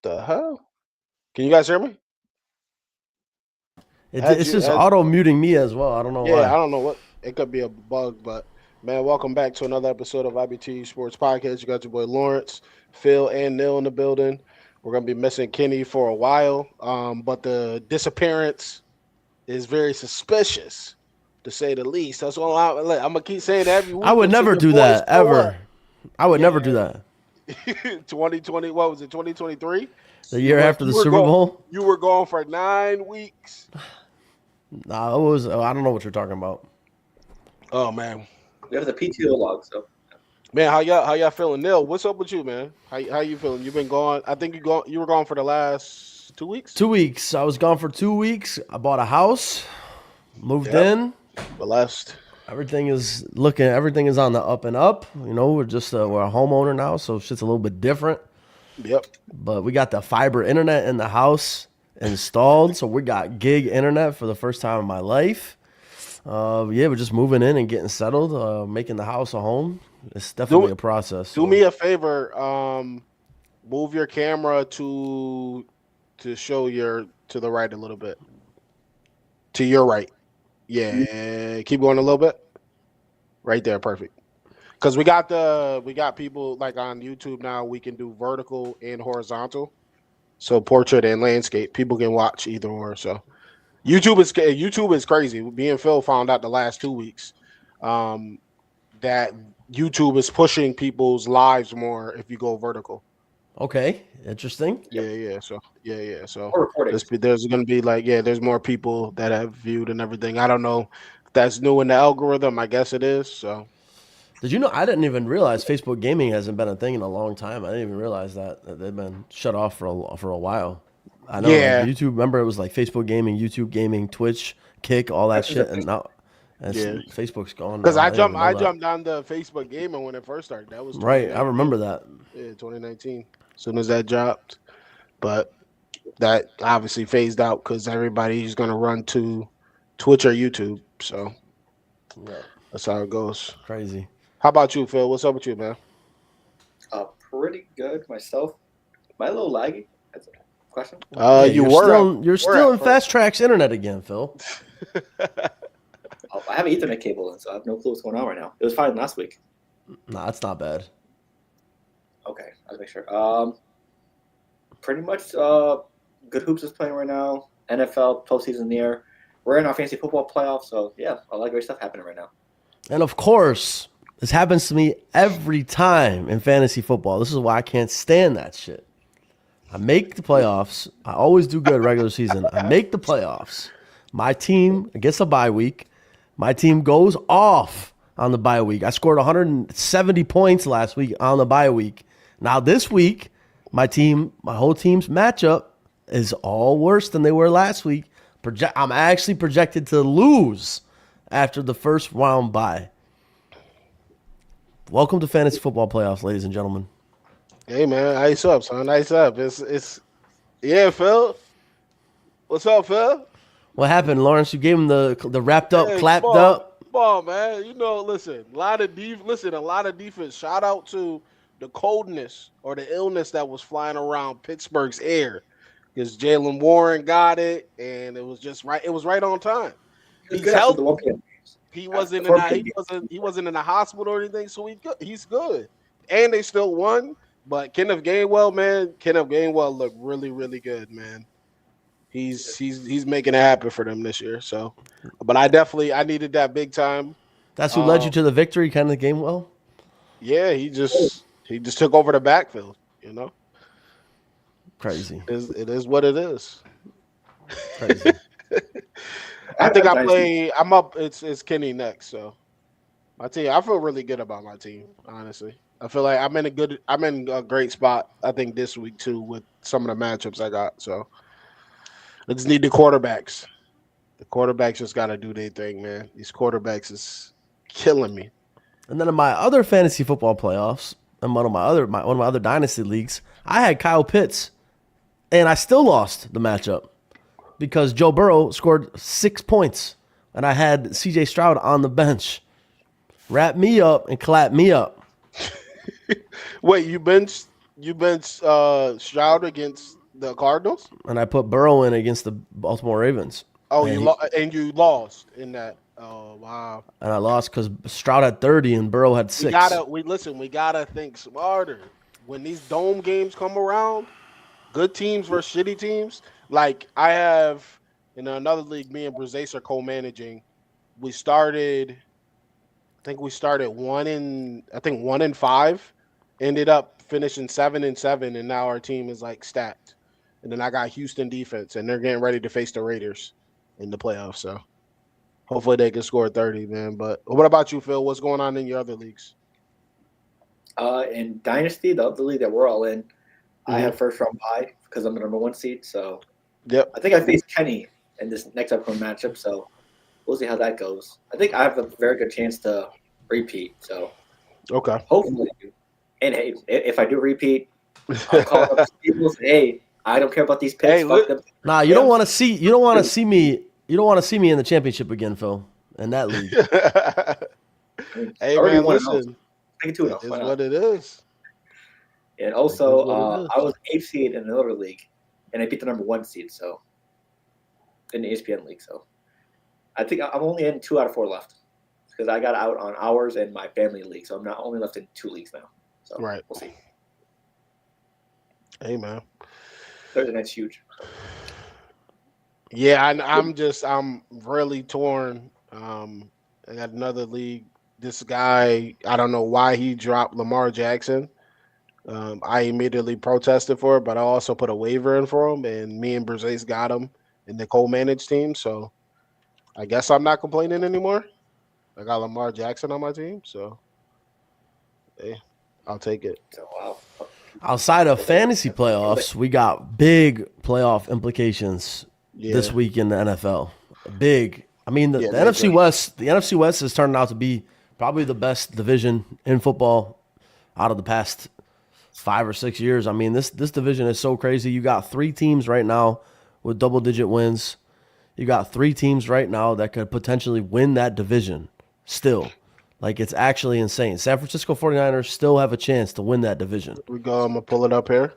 The hell? Can you guys hear me? It's just auto muting me as well. I don't know Yeah, I why. don't know what. It could be a bug, but man, welcome back to another episode of IBTE Sports Podcast. You got your boy Lawrence, Phil, and Neil in the building. We're gonna be missing Kenny for a while, but the disappearance is very suspicious, to say the least. That's all I'm gonna keep saying every I week would until never your do boys that grow up. ever. I would never Yeah, do that. 2020. What was it? 2023. The year after the Super Bowl. You were gone for 9 weeks. Nah, it was. I don't know what you're talking about. Oh man, We have the PTO log, so man, how y'all feeling? Neil, what's up with you, man? How you feeling? You've been gone. I think you were gone for the last 2 weeks. 2 weeks. I was gone for 2 weeks. I bought a house, moved Yep. in. Blessed. Everything is on the up and up. You know, we're a homeowner now, so shit's a little bit different. Yep. But we got the fiber internet in the house installed, so we got gig internet for the first time in my life. Yeah, we're just moving in and getting settled, making the house a home. It's definitely a process. Do me a favor. Move your camera to show to the right a little bit. To your right. Yeah. Keep going a little bit. Right there, perfect. Because we got people like on YouTube now. We can do vertical and horizontal, so portrait and landscape. People can watch either or. So YouTube is crazy. Me and Phil found out the last 2 weeks that YouTube is pushing people's lives more if you go vertical. Okay, interesting. Yeah. So or recording. there's going to be there's more people that have viewed and everything. I don't know if that's new in the algorithm. I guess it is. So. Did you know? I didn't even realize Facebook gaming hasn't been a thing in a long time. I didn't even realize that they've been shut off for a while. I know. Yeah. Like YouTube. Remember, it was like Facebook gaming, YouTube gaming, Twitch, Kick, all that shit, and now Facebook's gone. Because I jumped on the Facebook gaming when it first started. That was right. I remember that. Yeah, 2019. As soon as that dropped, but that obviously phased out because everybody's gonna run to Twitch or YouTube. So Yeah. that's how it goes. Crazy. How about you, Phil? What's up with you, man? Pretty good myself. Am I a little laggy? That's a question. Yeah, you're you're still in Fast Track's internet again, Phil. I have an Ethernet cable in, so I have no clue what's going on right now. It was fine last week. Nah, it's not bad. Okay, I'll make sure. Pretty much good hoops is playing right now. NFL postseason near. We're in our fantasy football playoffs, so yeah, a lot of great stuff happening right now. And of course, this happens to me every time in fantasy football. This is why I can't stand that shit. I make the playoffs. I always do good regular season. I make the playoffs. My team gets a bye week. My team goes off on the bye week. I scored 170 points last week on the bye week. Now this week, my whole team's matchup is all worse than they were last week. I'm actually projected to lose after the first round bye. Welcome to fantasy football playoffs, ladies and gentlemen. Hey man, ice up, son. Ice up. It's yeah, Phil. What's up, Phil? What happened, Lawrence? You gave him the wrapped up, clapped up. Come on, man. You know, listen, a lot of defense. Shout out to the coldness or the illness that was flying around Pittsburgh's air. Because Jalen Warren got it, and it was just right. It was right on time. He's healthy. He wasn't in the hospital or anything, so he's good. And they still won. But Kenneth Gainwell looked really, really good, man. He's making it happen for them this year. So, but I needed that big time. That's who led you to the victory, Kenneth Gainwell? Yeah, he just took over the backfield, you know. Crazy. It is what it is. Crazy. I'm up. It's Kenny next. So my team. I feel really good about my team. Honestly, I feel like I'm in a great spot. I think this week too with some of the matchups I got. So I just need the quarterbacks. The quarterbacks just got to do their thing, man. These quarterbacks is killing me. And then in my other fantasy football playoffs, and one of my other dynasty leagues, I had Kyle Pitts, and I still lost the matchup because Joe Burrow scored 6 points, and I had C.J. Stroud on the bench. Wrap me up and clap me up. Wait, you benched You been Stroud against the Cardinals? And I put Burrow in against the Baltimore Ravens. Oh, And you lost in that. Oh wow. And I lost because Stroud had 30 and Burrow had 6. We gotta think smarter. When these dome games come around, good teams versus shitty teams. Like I have in another league, me and Brazace are co-managing. I think we started 1-5. Ended up finishing 7-7, and now our team is like stacked. And then I got Houston defense, and they're getting ready to face the Raiders in the playoffs. So hopefully they can score 30, man. But what about you, Phil? What's going on in your other leagues? In Dynasty, the league that we're all in, I have first round bye because I'm the number 1 seed. So Yep. I think I face Kenny in this next upcoming matchup. So we'll see how that goes. I think I have a very good chance to repeat. So Okay. hopefully, and hey, if I do repeat, I'll call up people and say, hey, I don't care about these picks. Hey, Fuck them. Nah, you don't want to see me in the championship again, Phil, in that league. Hey already man, won listen. Take it to It's what it is. And also, It is what it is. I was 8th seed in another league, and I beat the number 1 seed. So in the ESPN league, so I think I'm only in 2 out of 4 left because I got out on ours and my family league, so I'm not only left in 2 leagues now. So Right. we'll see. Hey man. Thursday night's huge. Yeah, I'm really torn. I got another league. This guy, I don't know why he dropped Lamar Jackson. I immediately protested for it, but I also put a waiver in for him, and me and Brazace got him in the co-managed team. So I guess I'm not complaining anymore. I got Lamar Jackson on my team, so hey, I'll take it. So wow. Outside of fantasy playoffs, we got big playoff implications Yeah. this week in the NFL. Big. I mean, the Yeah, NFC big. West. The NFC West is turning out to be probably the best division in football out of the past 5 or 6 years. I mean, this division is so crazy. You got 3 teams right now with double-digit wins. You got 3 teams right now that could potentially win that division still. Like, it's actually insane. San Francisco 49ers still have a chance to win that division. I'm gonna pull it up here.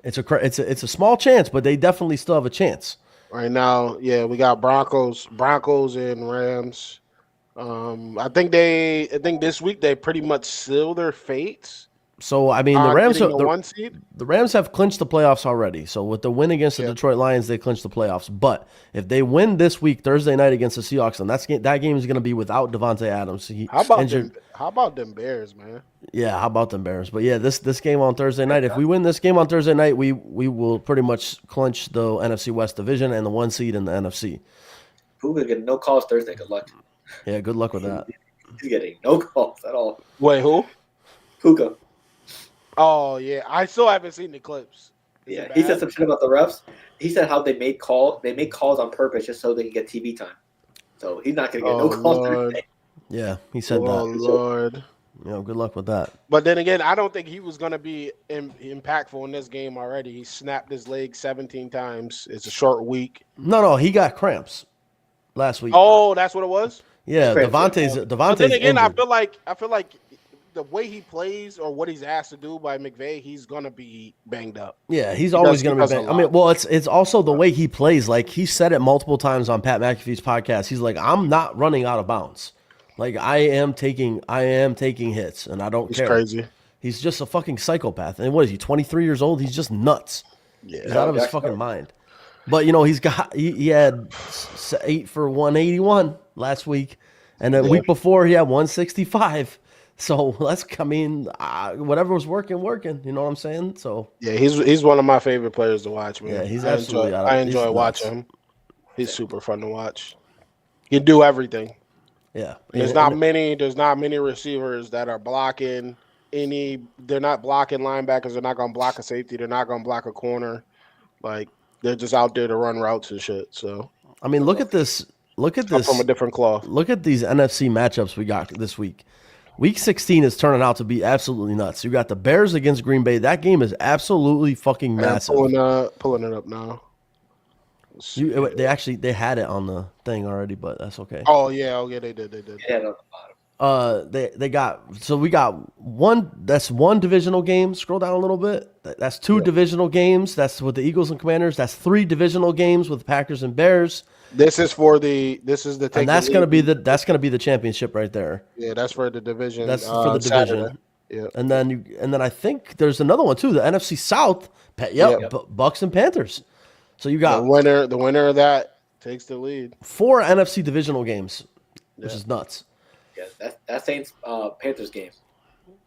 It's a small chance, but they definitely still have a chance. Right now, yeah, we got Broncos and Rams. I think this week they pretty much seal their fates. So I mean, the Rams getting the 1 seed. the Rams have clinched the playoffs already. So with the win against the Detroit Lions, they clinched the playoffs. But if they win this week, Thursday night against the Seahawks, then that game is going to be without Devontae Adams. How about them Bears, man? Yeah, how about them Bears? But yeah, this game on Thursday night. If we win this game on Thursday night, we will pretty much clinch the NFC West division and the 1 seed in the NFC. Who could get no calls Thursday? Good luck. Yeah, good luck with that. He's getting no calls at all. Wait, who? Puka. Oh yeah, I still haven't seen the clips. Is Yeah, it he bad? said some shit about the refs. He said how they make calls on purpose just so they can get TV time. So he's not gonna get no calls Lord. Thursday. Yeah, he said Oh that. Lord. Good luck with that. But then again, I don't think he was going to be impactful in this game already. He snapped his leg 17 times. It's a short week. No, he got cramps last week. Oh, that's what it was? Yeah, Cramps, Devontae's But then again, injured. I feel like the way he plays or what he's asked to do by McVay, he's going to be banged up. Yeah, he's always going to be does a banged. I lot. mean, well, it's also the way he plays. Like, he said it multiple times on Pat McAfee's podcast. He's like, I'm not running out of bounds. Like, I am taking hits, and I don't He's care. crazy. He's just a fucking psychopath. And what is he, 23 years old? He's just nuts. Yeah. He's out of his fucking mind. But, he had 8 for 181 last week. And the week before, he had 165. So, whatever was working. You know what I'm saying? So, Yeah, he's one of my favorite players to watch, man. yeah, he's I absolutely enjoy, out of I he's enjoy nuts. watching him. He's super fun to watch. He do everything. Yeah. There's not many receivers that are blocking they're not blocking linebackers, they're not gonna block a safety, they're not gonna block a corner. Like they're just out there to run routes and shit. So I mean, look at this. I'm from a different cloth. Look at these NFC matchups we got this week. Week 16 is turning out to be absolutely nuts. You got the Bears against Green Bay. That game is absolutely fucking massive. I'm pulling it up now. They had it on the thing already, but that's okay. Oh yeah, they did. Yeah, on the bottom. They got we got one. That's one divisional game. Scroll down a little bit. That's two divisional games. That's with the Eagles and Commanders. That's three divisional games with Packers and Bears. This is the and that's gonna be the championship right there. Yeah, that's for the division. That's for the division. Saturday. Yeah, and then I think there's another one too. The NFC South. Bucks and Panthers. So you got the winner of that takes the lead. 4 NFC divisional games, which is nuts. Yeah, that Saints Panthers game.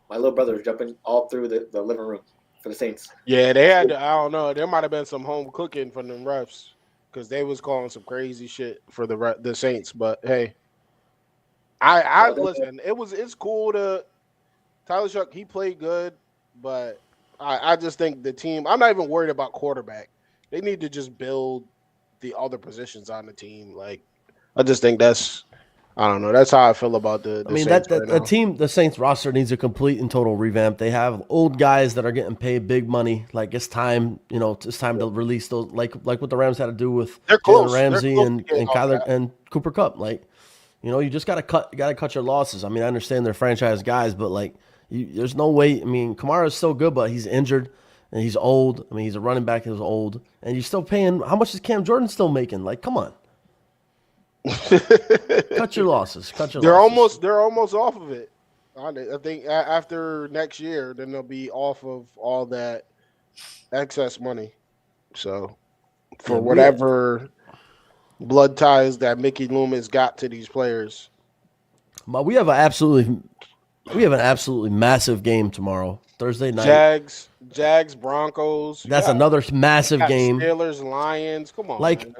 My little brother was jumping all through the living room for the Saints. Yeah, they had. I don't know. There might have been some home cooking from them refs because they was calling some crazy shit for the Saints. But hey, I listen. It's cool to Tyler Shuck. He played good, but I just think the team. I'm not even worried about quarterback. They need to just build the other positions on the team. Like I just think that's. I don't know. That's how I feel about the Saints the Saints roster needs a complete and total revamp. They have old guys that are getting paid big money. Like it's time, it's time to release those. Like what the Rams had to do with Jalen Ramsey and Kyler and Cooper Kupp. Like, you just gotta cut your losses. I mean, I understand they're franchise guys, but like, there's no way. I mean, Kamara's still good, but he's injured and he's old. I mean, he's a running back who's old, and you're still paying. How much is Cam Jordan still making? Like, come on. Cut your losses. They're almost off of it. I think after next year, then they'll be off of all that excess money. So for whatever blood ties that Mickey Loomis got to these players. But we have an absolutely massive game tomorrow, Thursday night. Jags, Broncos. That's another massive game. Steelers, Lions. Come on. Like you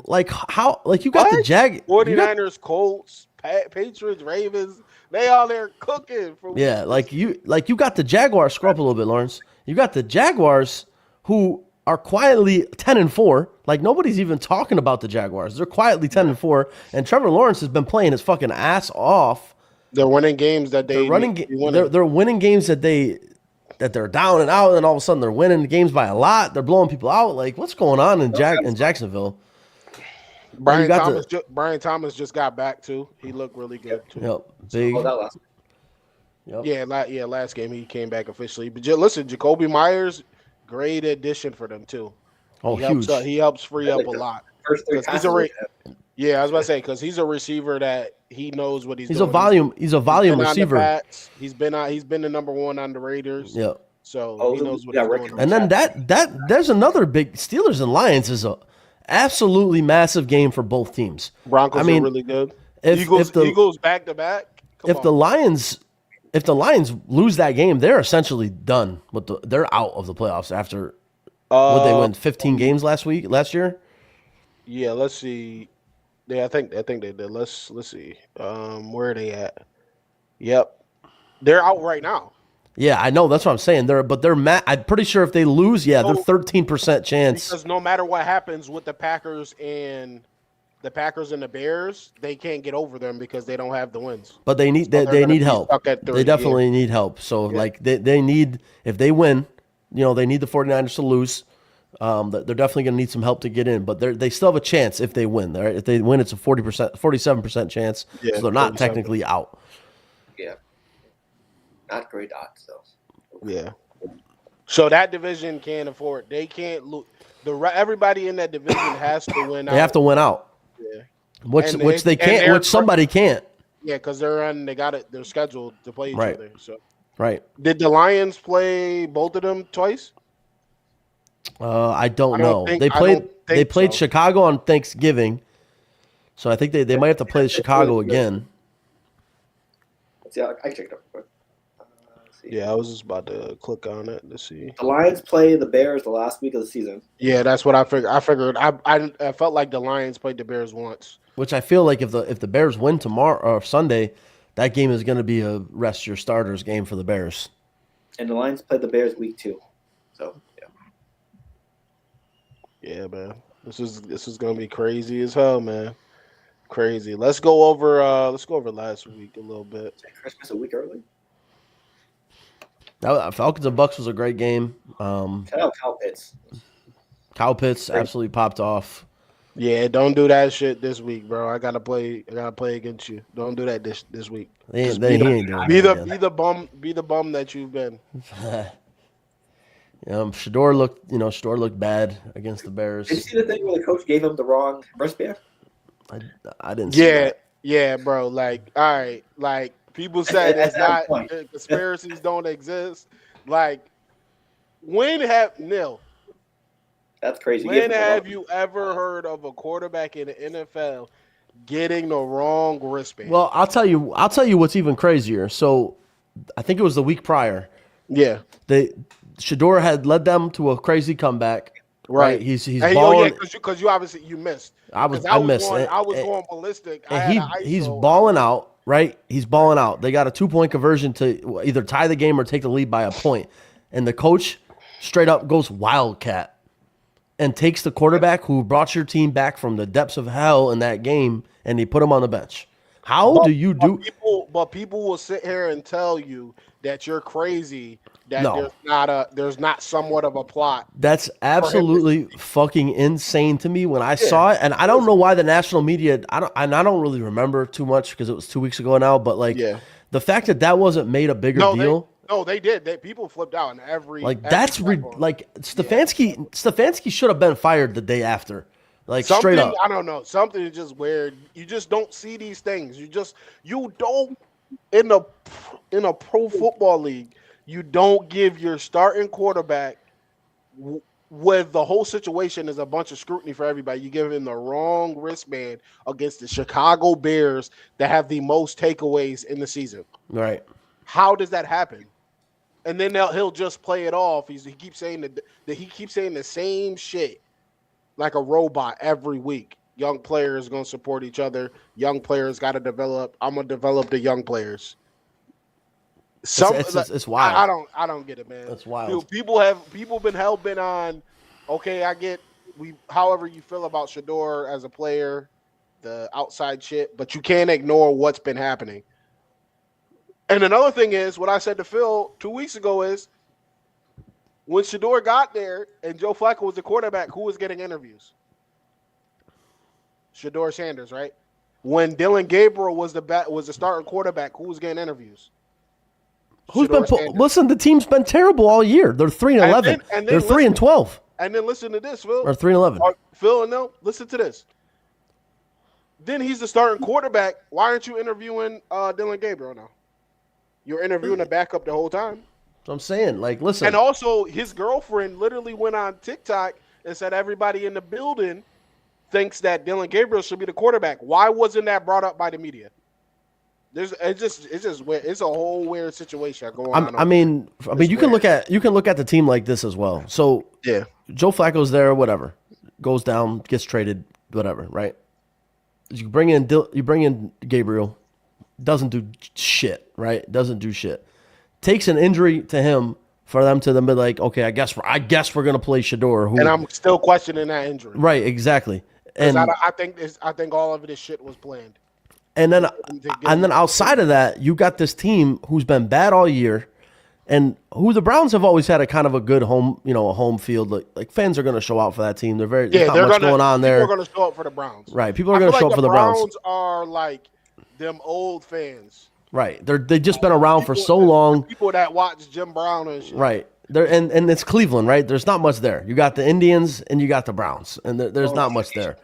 got the 49ers, Colts, Patriots, Ravens. They all there cooking for you got the Jaguars. Scroll up a little bit, Lawrence. You got the Jaguars who are quietly 10-4. Like nobody's even talking about the Jaguars. They're quietly 10-4, and Trevor Lawrence has been playing his fucking ass off. They're winning games that they're winning games that they're down and out, and all of a sudden they're winning the games by a lot. They're blowing people out. Like, what's going on in Jacksonville? Brian Thomas just got back too. He looked really good too. Yep, big. Yeah, last game he came back officially. But listen, Jacoby Myers, great addition for them too. Oh, huge. He helps free up a lot. First 3 passes. I was about to say because he's a receiver that he knows what he's doing. He's a volume receiver. He's been the number 1 on the Raiders. Yeah. So he knows what he's doing. And then there's another big Steelers and Lions is a absolutely massive game for both teams. Broncos are really good. Eagles back to back. If the Lions lose that game, they're essentially done they're out of the playoffs after would they win 15 games last year? Yeah, let's see. Yeah, I think they did. Let's see. Where are they at? Yep, they're out right now. Yeah, I know. That's what I'm saying. I'm pretty sure if they lose, they're 13% chance. Because no matter what happens with the Packers and the Bears, they can't get over them because they don't have the wins. But they need help. They definitely need help. So they need, if they win, they need the 49ers to lose. They're definitely going to need some help to get in, but they still have a chance if they win. Right? If they win, it's a 47% chance. So they're not technically out. Yeah, not great odds though. Yeah. So that division can't afford. They can't lose. Everybody in that division has to win. They have to win out. Yeah. Which they can't. Which somebody can't. Yeah, because they're scheduled to play each other. So. Right. Did the Lions play both of them twice? I don't know. They played Chicago on Thanksgiving, so I think they might have to play Chicago again. Yeah, I checked it up quick. Yeah, I was just about to click on it to see. The Lions play the Bears the last week of the season. Yeah, that's what I figured. I felt like the Lions played the Bears once. Which I feel like if the Bears win tomorrow or Sunday, that game is going to be a rest your starters game for the Bears. And the Lions played the Bears week 2, so yeah. Yeah, man. This is gonna be crazy as hell, man. Crazy. Let's go over last week a little bit. Christmas a week early. Falcons and Bucks was a great game. Shout out Kyle Pitts. Kyle Pitts absolutely popped off. Yeah, don't do that shit this week, bro. I gotta play against you. Don't do that this week. Just He ain't doing that again. be the bum that you've been. Shador looked bad against the Bears. Did you see the thing where the coach gave him the wrong wristband? I didn't see that. Yeah, bro. Like, all right, like people said it's not conspiracies don't exist. Like, That's crazy. When have you ever heard of a quarterback in the NFL getting the wrong wristband? Well, I'll tell you what's even crazier. So, I think it was the week prior. Yeah. Shador had led them to a crazy comeback. Right. He's balling. Because you obviously missed. I missed. I was going ballistic. And he's balling out. Right. He's balling out. They got a 2-point conversion to either tie the game or take the lead by a point. And the coach straight up goes wildcat and takes the quarterback who brought your team back from the depths of hell in that game, and he put him on the bench. But people will sit here and tell you that you're crazy. There's not somewhat of a plot. That's absolutely fucking insane to me when I saw it, and I don't know why the national media. I don't really remember too much because it was 2 weeks ago now. But the fact that wasn't made a bigger deal. They did. People flipped out in every. Stefanski should have been fired the day after. Straight up. I don't know. Something is just weird. You just don't see these things. You don't in a pro football league. You don't give your starting quarterback, with the whole situation is a bunch of scrutiny for everybody. You give him the wrong wristband against the Chicago Bears that have the most takeaways in the season. Right. How does that happen? And then he'll just play it off. He keeps saying that he keeps saying the same shit like a robot every week. Young players going to support each other. Young players got to develop. I'm going to develop the young players. It's wild. I don't get it, man. That's wild. People been hell bent on. Okay, I get however you feel about Shador as a player, the outside shit, but you can't ignore what's been happening. And another thing is what I said to Phil 2 weeks ago is when Shador got there and Joe Flacco was the quarterback, who was getting interviews? Shador Sanders, right? When Dylan Gabriel was the starting quarterback, who was getting interviews? Listen, the team's been terrible all year. They're 3-11. They're 3-12. And then listen to this, Phil. Or 3-11. Phil, no, listen to this. Then he's the starting quarterback. Why aren't you interviewing Dylan Gabriel now? You're interviewing a backup the whole time. That's what I'm saying. Listen. And also, his girlfriend literally went on TikTok and said everybody in the building thinks that Dylan Gabriel should be the quarterback. Why wasn't that brought up by the media? It's just weird. It's a whole weird situation going on. I mean, you can look at the team like this as well. So yeah, Joe Flacco's there, whatever, goes down, gets traded, whatever, right? You bring in Gabriel, doesn't do shit, right? Doesn't do shit. Takes an injury to him for them to then be like, okay, I guess we're gonna play Shador. And I'm still questioning that injury. Right, exactly. And I think all of this shit was planned. And then outside of that, you got this team who's been bad all year, and who the Browns have always had a kind of a good home, a home field. Like fans are going to show out for that team. There's not much going on there. People are going to show up for the Browns. Right. People are going to show up for the Browns. The Browns are like them old fans. Right. They've just been around for so long. People that watch Jim Brown and shit. Right. And it's Cleveland, right? There's not much there. You got the Indians and you got the Browns, and there's not much there.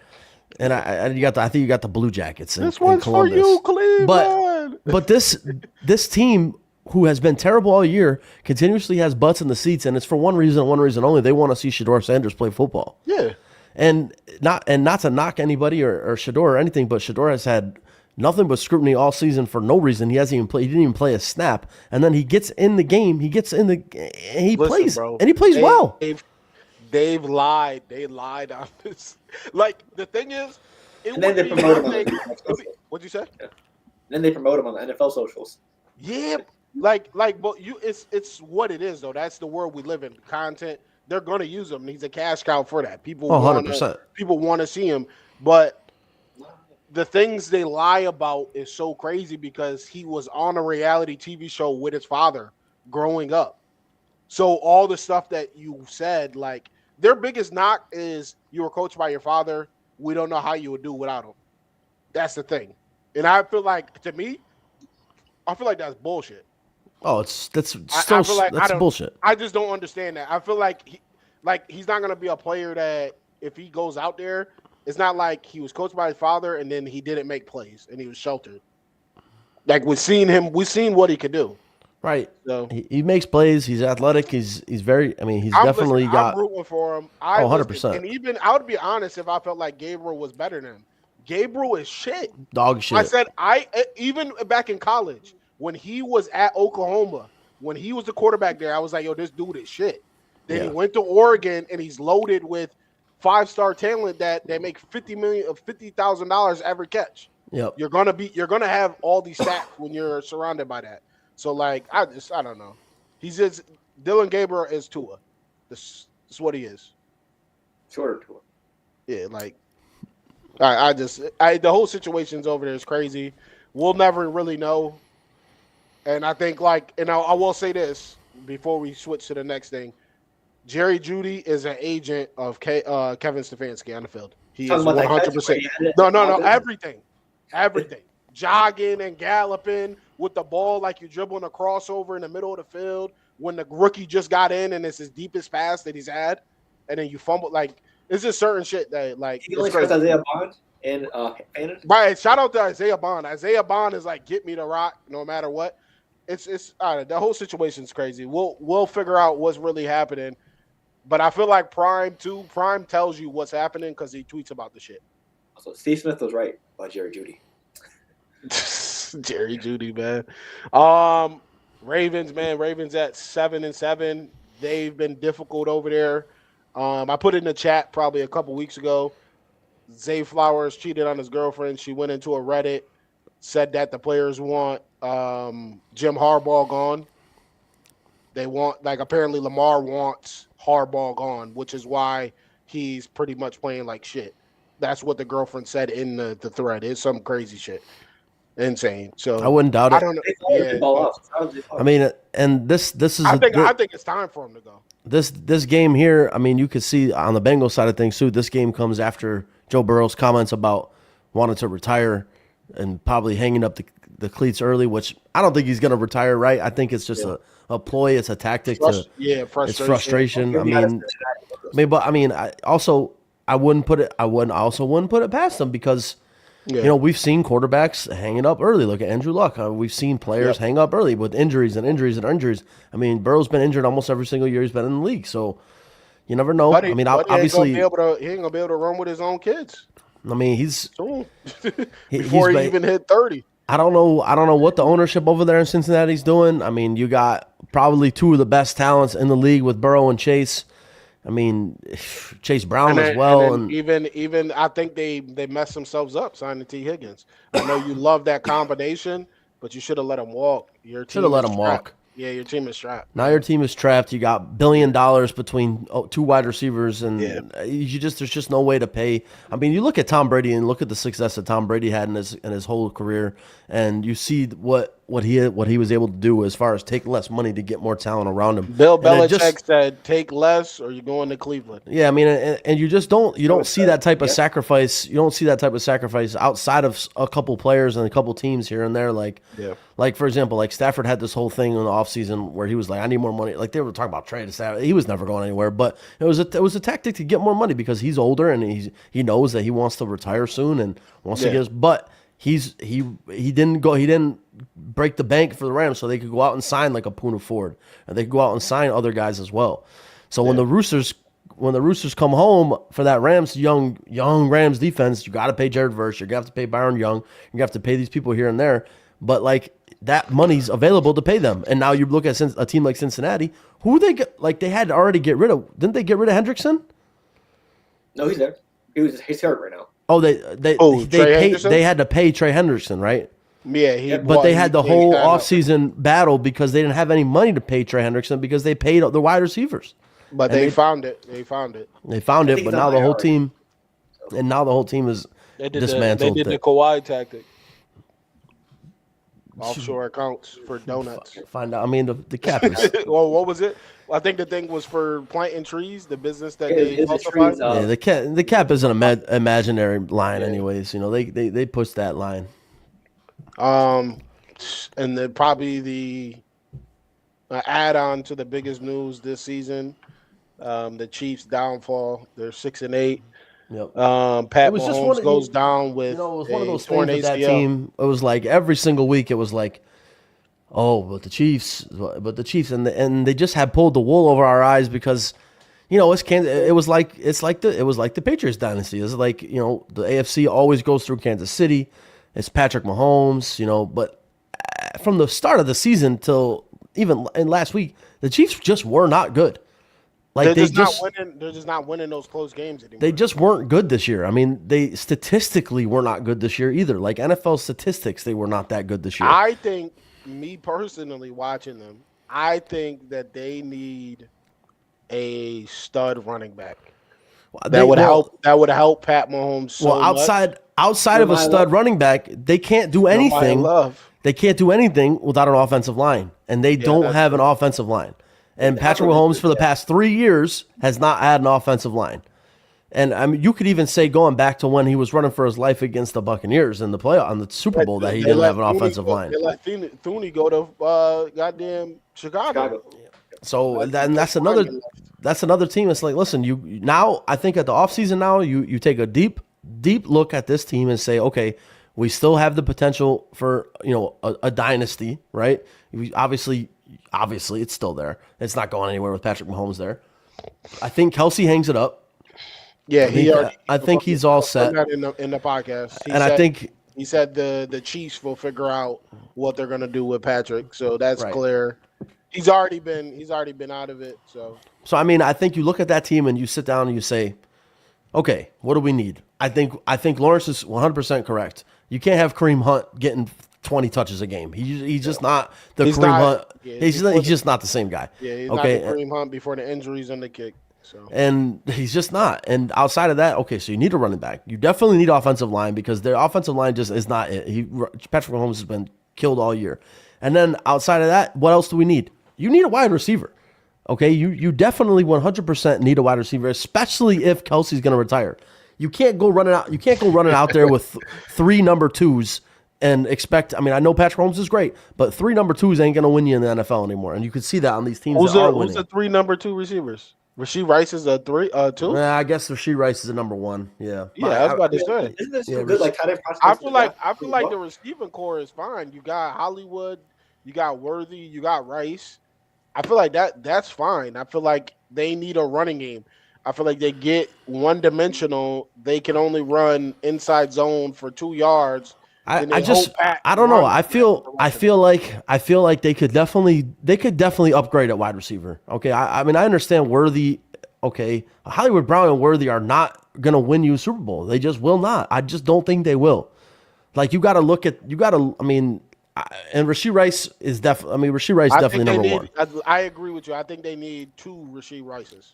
And I think you got the Blue Jackets in Columbus. For you, Cleveland. But this team who has been terrible all year continuously has butts in the seats, and it's for one reason only. They want to see Shador Sanders play football. Yeah. And not to knock anybody or Shador or anything, but Shador has had nothing but scrutiny all season for no reason. He didn't even play a snap, and then he gets in the game. He plays, bro, and he plays well. They've lied. They lied on this. Like, the thing is, and then they promote him. What'd you say? Yeah. Then they promote him on the NFL socials. Yeah, but it's what it is though. That's the world we live in. Content. They're gonna use him. He's a cash cow for that. People 100%. People want to see him, but the things they lie about is so crazy because he was on a reality TV show with his father growing up. So all the stuff that you said, like, their biggest knock is you were coached by your father. we don't know how you would do without him. That's the thing. And I feel like, to me, I feel like that's bullshit. Oh, that's bullshit. I just don't understand that. I feel like he's not going to be a player that if he goes out there, it's not like he was coached by his father and then he didn't make plays and he was sheltered. Like we've seen what he could do. Right. So he makes plays. He's athletic. He's very. I mean, I'm rooting for him. 100%. And even I would be honest if I felt like Gabriel was better than him. Gabriel is shit. Dog shit. I said even back in college when he was at Oklahoma, when he was the quarterback there, I was like, yo, this dude is shit. Then he went to Oregon and he's loaded with 5-star talent that they make $50,000 every catch. Yep. You're gonna have all these stats when you're surrounded by that. So like I don't know. He's just Dylan Gabriel is Tua. This is what he is. Shorter Tua. Yeah, like the whole situation's over there is crazy. We'll never really know. And I think I will say this before we switch to the next thing. Jerry Jeudy is an agent of Kevin Stefanski on the field. He is 100%. No, everything. Jogging and galloping with the ball like you're dribbling a crossover in the middle of the field when the rookie just got in and it's his deepest pass that he's had, and then you fumble. Like it's just certain shit that like. He only trusts Isaiah Bond and right. Shout out to Isaiah Bond. Isaiah Bond is like get me the rock no matter what. It's the whole situation's crazy. We'll figure out what's really happening. But I feel like Prime tells you what's happening because he tweets about the shit. So Steve Smith was right about Jerry Jeudy. Jerry Jeudy, man. Ravens at 7-7. They've been difficult over there. I put it in the chat probably a couple weeks ago. Zay Flowers cheated on his girlfriend. She went into a Reddit, said that the players want Jim Harbaugh gone. They want apparently Lamar wants Harbaugh gone, which is why he's pretty much playing like shit. That's what the girlfriend said in the thread. It's some crazy shit. Insane. So I wouldn't doubt it. I don't know. Yeah, I mean, and this is. I think it's time for him to go. This game here. I mean, you could see on the Bengals side of things too. This game comes after Joe Burrow's comments about wanting to retire and probably hanging up the cleats early, which I don't think he's going to retire. Right? I think it's just a ploy. It's a tactic frustration. It's frustration. I also wouldn't put it past him because. Yeah. We've seen quarterbacks hanging up early. Look at Andrew Luck. We've seen players hang up early with injuries. I mean, Burrow's been injured almost every single year he's been in the league. So you never know. Obviously, he ain't gonna be able to run with his own kids. I mean, before he even hit 30. I don't know what the ownership over there in Cincinnati's doing. I mean, you got probably two of the best talents in the league with Burrow and Chase. I mean, Chase Brown as well, and even I think they messed themselves up signing T. Higgins. I know you love that combination, but you should have let him walk. Your team should have let him walk. Yeah, your team is trapped. Now your team is trapped. You got $1 billion between two wide receivers, and there's just no way to pay. I mean, you look at Tom Brady and look at the success that Tom Brady had in his whole career, and you see what he was able to do as far as take less money to get more talent around him. Bill Belichick said, "Take less, or you're going to Cleveland." Yeah, I mean, and you just don't see that type of sacrifice. You don't see that type of sacrifice outside of a couple players and a couple teams here and there. Like for example, like Stafford had this whole thing in the offseason where he was like, "I need more money." Like they were talking about trading Stafford. He was never going anywhere, but it was a tactic to get more money because he's older and he knows that he wants to retire soon and wants to get his. But he didn't break the bank for the Rams so they could go out and sign like a Poona Ford and they could go out and sign other guys as well. So when the Roosters come home for that Rams young Rams defense, you got to pay Jared Verse, you're gonna have to pay Byron Young, you're gonna have to pay these people here and there, but like that money's available to pay them. And now you look at a team like Cincinnati, who they get, like they had to already get rid of. Didn't they get rid of Hendrickson? No, he's there. He's hurt right now. Oh, they had to pay Trey Hendrickson, right? Yeah, but they had the whole offseason battle because they didn't have any money to pay Trey Hendrickson because they paid the wide receivers. But they found it. They found it, but now the whole team, is dismantled. They did the Kawhi tactic. offshore accounts for donuts. Find out. I mean, the cap is. Well, what was it? I think the thing was for planting trees, the business that Yeah, they it's the falsified. trees, Yeah, the cap is an imaginary line, anyways. You know, they push that line. And then probably the add-on to the biggest news this season, the Chiefs' downfall. They're 6-8. Yep. Pat Mahomes goes down with it was one of those torn things with that ACL. team. It was like every single week, it was like, oh, but the Chiefs, and they just had pulled the wool over our eyes because, you know, it was like the Patriots dynasty. It's like, you know, the AFC always goes through Kansas City. It's Patrick Mahomes, you know, but from the start of the season till even in last week, the Chiefs just were not good. Like they're just not winning those close games anymore. They just weren't good this year. I mean, they statistically were not good this year either. Like NFL statistics, they were not that good this year. I think, me personally watching them, I think that they need a stud running back. That would help Pat Mahomes so well, outside of a stud running back, they can't do anything. They can't do anything without an offensive line, and they don't have an offensive line. And Patrick Mahomes for the past 3 years has not had an offensive line. And I mean, you could even say going back to when he was running for his life against the Buccaneers in the playoff on the Super Bowl that he didn't have an offensive line. They let Thuney go to goddamn Chicago. So that's another team. It's like, listen, I think at the offseason now you take a deep look at this team and say, okay, we still have the potential for, you know, a dynasty, right? Obviously, it's still there. It's not going anywhere with Patrick Mahomes there. I think Kelsey hangs it up. Yeah, I think he's all set. In the podcast, he said the Chiefs will figure out what they're going to do with Patrick. So that's clear. He's already been out of it. So I mean, I think you look at that team and you sit down and you say, okay, what do we need? I think Lawrence is 100% correct. You can't have Kareem Hunt getting 20 touches a game. He's just not the Kareem Hunt. Yeah, he's just not the same guy. Yeah, he's not the Kareem Hunt before the injuries and the kick. So. And he's just not. And outside of that, okay, so you need a running back. You definitely need offensive line because their offensive line just is not it. Patrick Mahomes has been killed all year. And then outside of that, what else do we need? You need a wide receiver. Okay, you definitely 100% need a wide receiver, especially if Kelsey's going to retire. You can't go running out. You can't go running out there with 3 number 2s and expect. I mean, I know Patrick Mahomes is great, but 3 number 2s ain't going to win you in the NFL anymore. And you can see that on these teams. Who's the 3 number 2 receivers? Rasheed Rice is a 2? Yeah, I guess Rasheed Rice is a number 1. Yeah. Yeah, I was about to say. Isn't this good? Like, I feel like the receiving core is fine. You got Hollywood, you got Worthy, you got Rice. I feel like that's fine. I feel like they need a running game. I feel like they get one-dimensional. They can only run inside zone for 2 yards. I don't know. I feel like they could definitely upgrade at wide receiver. Okay, I mean I understand Worthy. Okay, Hollywood Brown and Worthy are not gonna win you a Super Bowl. They just will not. I just don't think they will. Like I mean. And Rasheed Rice is definitely. I mean, Rasheed Rice is definitely number 1. I agree with you. I think they need 2 Rasheed Rices.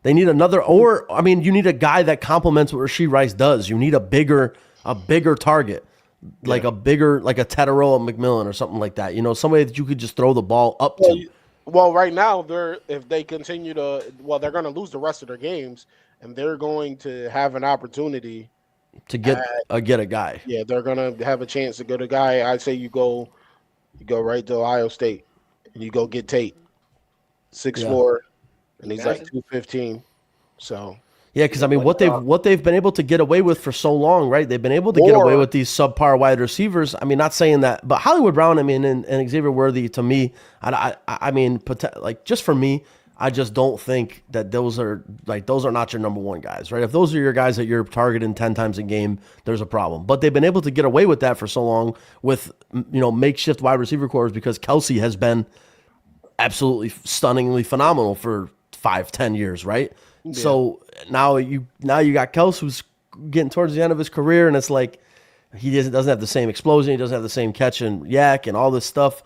They need another, or I mean, you need a guy that complements what Rasheed Rice does. You need a bigger target, like a Tedero McMillan or something like that. You know, somebody that you could just throw the ball up to. Well, right now if they continue they're going to lose the rest of their games, and they're going to have an opportunity to get a guy. Yeah, they're gonna have a chance to get a guy. I'd say you go right to Ohio State and you go get Tate, 6'4", and he's like 215. So yeah, because I mean what they've been able to get away with for so long, right? They've been able to get away with these subpar wide receivers. I mean, not saying that, but Hollywood Brown, I mean, and Xavier Worthy, to me, I mean, like just for me. I just don't think that those are not your number 1 guys, right? If those are your guys that you're targeting 10 times a game, there's a problem. But they've been able to get away with that for so long with, you know, makeshift wide receiver cores because Kelsey has been absolutely stunningly phenomenal for 5-10 years, right? Yeah. So now you got Kelsey who's getting towards the end of his career, and it's like he doesn't have the same explosion, he doesn't have the same catch and yak and all this stuff,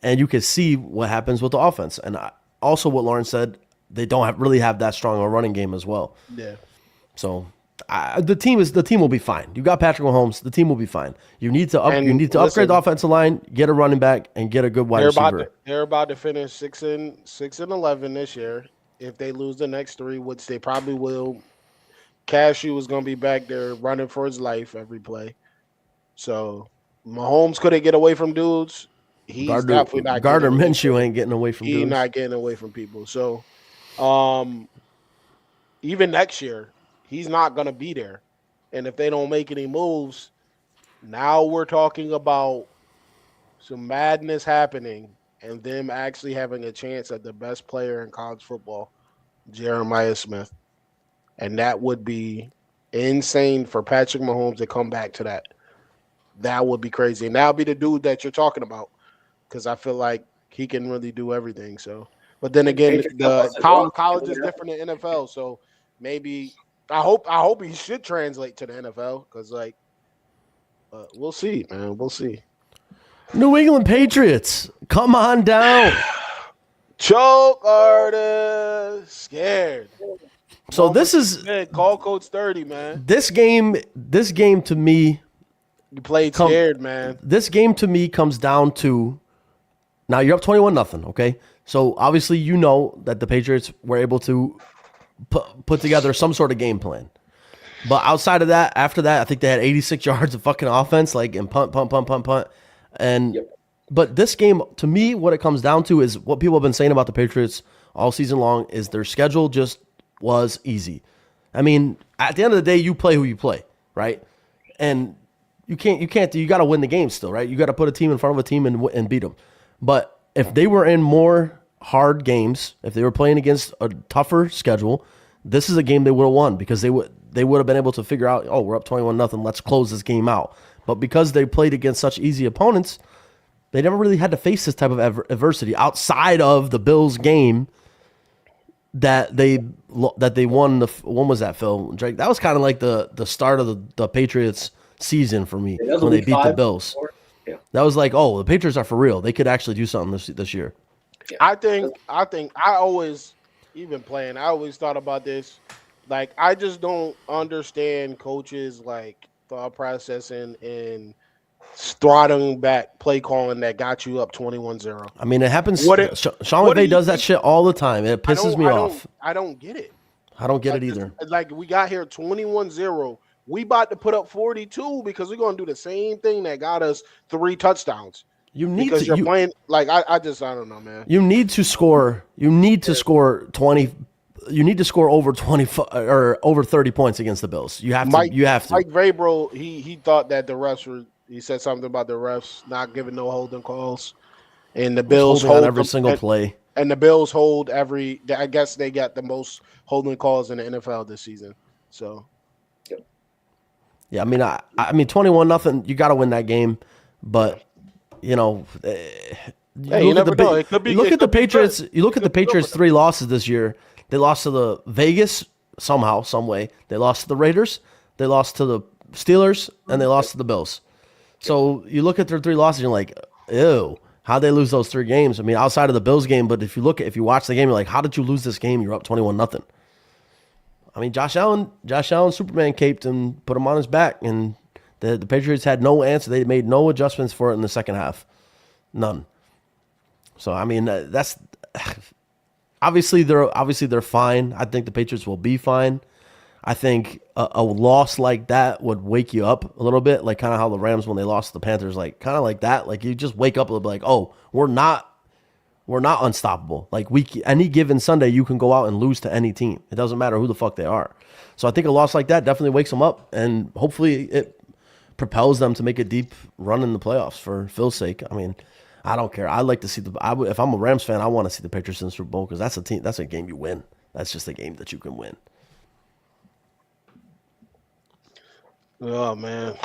and you can see what happens with the offense. And also what Lawrence said, they don't really have that strong a running game as well. Yeah. So The team will be fine. You got Patrick Mahomes. The team will be fine. You need to upgrade the offensive line, get a running back, and get a good wide receiver. They're about to finish 6-11 this year. If they lose the next 3, which they probably will, Cashew is going to be back there running for his life every play. So Mahomes couldn't get away from dudes. He's definitely not. Gardner Minshew ain't getting away from dudes. He's not getting away from people. So, even next year, he's not going to be there. And if they don't make any moves, now we're talking about some madness happening and them actually having a chance at the best player in college football, Jeremiah Smith. And that would be insane for Patrick Mahomes to come back to that. That would be crazy. And that'll be the dude that you're talking about, because I feel like he can really do everything. So, but then again, the college is different than NFL. So maybe I hope he should translate to the NFL, because we'll see, man. We'll see. New England Patriots, come on down. Choke artist, scared. So this is call Coach 30, man. This game to me, you played scared, man. This game to me comes down to, now you're up 21-0, okay? So obviously you know that the Patriots were able to put together some sort of game plan. But outside of that, after that, I think they had 86 yards of fucking offense, and punt. And but this game, to me, what it comes down to is what people have been saying about the Patriots all season long is their schedule just was easy. I mean, at the end of the day, you play who you play, right? And you got to win the game still, right? You got to put a team in front of a team and beat them. But if they were in more hard games, if they were playing against a tougher schedule, this is a game they would have won, because they would have been able to figure out, oh, we're up 21-0, let's close this game out. But because they played against such easy opponents, they never really had to face this type of adversity outside of the Bills game that they won. When was that, Phil? Drake? That was kind of like the start of the Patriots season for me, when they beat the Bills. Yeah. That was like, oh, the Patriots are for real. They could actually do something this year. Yeah. I always, even playing, I always thought about this. Like, I just don't understand coaches thought processing and throttling back play calling that got you up 21-0. I mean, it happens. Sean McVay does that shit all the time. It pisses me off. I don't get it. I don't get it either. We got here 21-0. We about to put up 42 because we're going to do the same thing that got us 3 touchdowns. Because you're playing I don't know, man. You need to score. You need to score 20. You need to score over 20 or over 30 points against the Bills. You have to. You have to. Mike Vrabel, he thought that the refs were. He said something about the refs not giving no holding calls, and the Bills hold every single play. And the Bills hold every. I guess they got the most holding calls in the NFL this season. So. Yeah, I mean 21-0. You got to win that game, but you know. You look at the Patriots. You look at the Patriots' 3 losses this year. They lost to the Vegas somehow, some way. They lost to the Raiders. They lost to the Steelers, and they lost to the Bills. So you look at their 3 losses, you're like, ew, how'd they lose those 3 games? I mean, outside of the Bills game, but if you watch the game, you're like, how did you lose this game? You're up 21-0. I mean, Josh Allen Superman caped and put him on his back, and the Patriots had no answer. They made no adjustments for it in the second half. None. So I mean, that's obviously they're fine. I think the Patriots will be fine. I think a loss like that would wake you up a little bit, like kind of how the Rams when they lost to the Panthers, like kind of like that. Like you just wake up a little bit, like, oh, we're not unstoppable. Like any given Sunday, you can go out and lose to any team. It doesn't matter who the fuck they are. So I think a loss like that definitely wakes them up, and hopefully it propels them to make a deep run in the playoffs for Phil's sake. I mean, I don't care. I like to see if I'm a Rams fan, I want to see the Patriots in the Super Bowl, because that's a game you win. That's just a game that you can win. Oh man,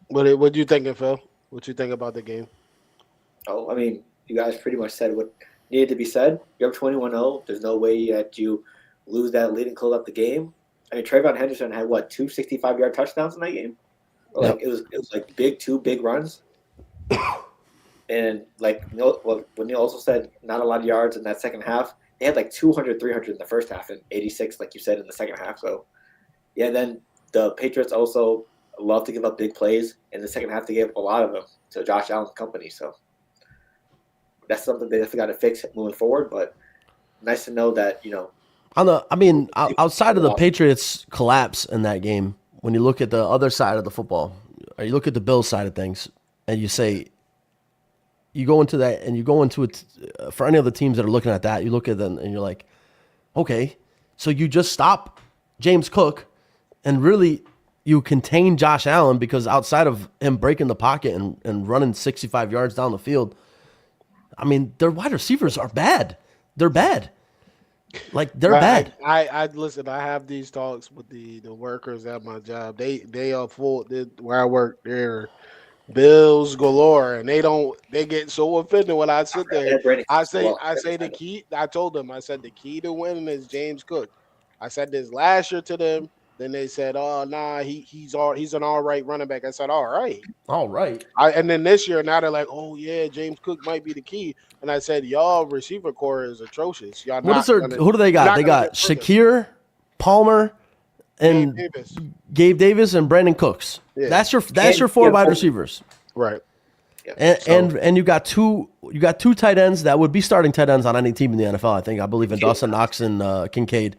what do you think, Phil? What you think about the game? Oh, I mean, you guys pretty much said what needed to be said. You're up 21-0. There's no way that you lose that lead and close up the game. I mean, Trayvon Henderson had 2 65-yard touchdowns in that game. Like it was like two big runs. And when Neil also said not a lot of yards in that second half, they had 200, 300 in the first half and 86, like you said, in the second half. So, yeah, then the Patriots also love to give up big plays. In the second half, they gave up a lot of them to Josh Allen's company. So that's something they definitely got to fix moving forward. But nice to know that, outside of the Patriots' collapse in that game, when you look at the other side of the football, or you look at the Bills side of things, and you say, you go into that, and you go into it for any of the teams that are looking at that, you look at them and you're like, okay, so you just stop James Cook, and really you contain Josh Allen, because outside of him breaking the pocket and running 65 yards down the field, I mean, their wide receivers are bad. They're bad. Like, they're bad. I listen. I have these talks with the workers at my job. They are full. Where I work, they're Bills galore, and they get so offended when I sit there. I say the key. I told them. I said the key to winning is James Cook. I said this last year to them. Then they said, "Oh, nah, he's an all right running back." I said, "All right." And then this year, now they're like, "Oh yeah, James Cook might be the key." And I said, "Y'all receiver core is atrocious. Y'all who do they got? They got Shakir, Palmer, and Gabe Davis and Brandon Cooks. Yeah. That's your four wide receivers, right? Yeah. And you got two tight ends that would be starting tight ends on any team in the NFL. I believe in Dawson Knox and Kincaid.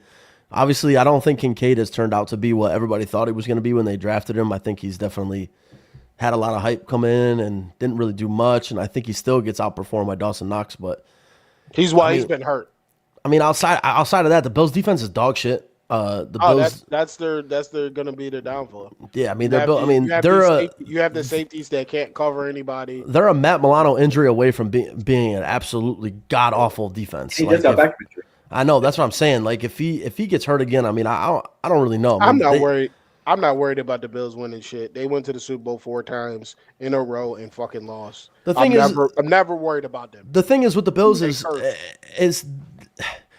Obviously, I don't think Kincaid has turned out to be what everybody thought he was going to be when they drafted him. I think he's definitely had a lot of hype come in and didn't really do much, and I think he still gets outperformed by Dawson Knox. But he's been hurt. I mean, outside of that, the Bills' defense is dog shit. Bills, that's their going to be their downfall. Yeah, I mean, you have the safeties that can't cover anybody. They're a Matt Milano injury away from being an absolutely god awful defense. He just got back from injury. I know, that's what I'm saying. Like, if he gets hurt again, I mean, I don't really know. I'm not worried. I'm not worried about the Bills winning shit. They went to the Super Bowl 4 times in a row and fucking lost. I'm never worried about them. The thing is with the Bills is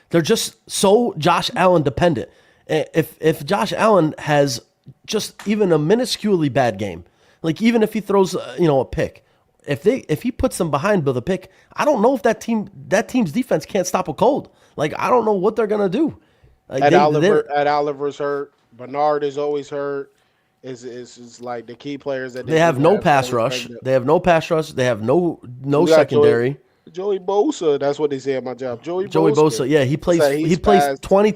they're just so Josh Allen dependent. If Josh Allen has just even a minusculely bad game, like even if he throws a pick, if he puts them behind with a pick, I don't know if that team's defense can't stop a cold. Like, I don't know what they're gonna do. Like, Oliver's hurt. Bernard is always hurt. Is like the key players that they have no pass rush. They have no pass rush. They have no secondary. Joey Bosa, that's what they say at my job. Joey Bosa, yeah, he plays 20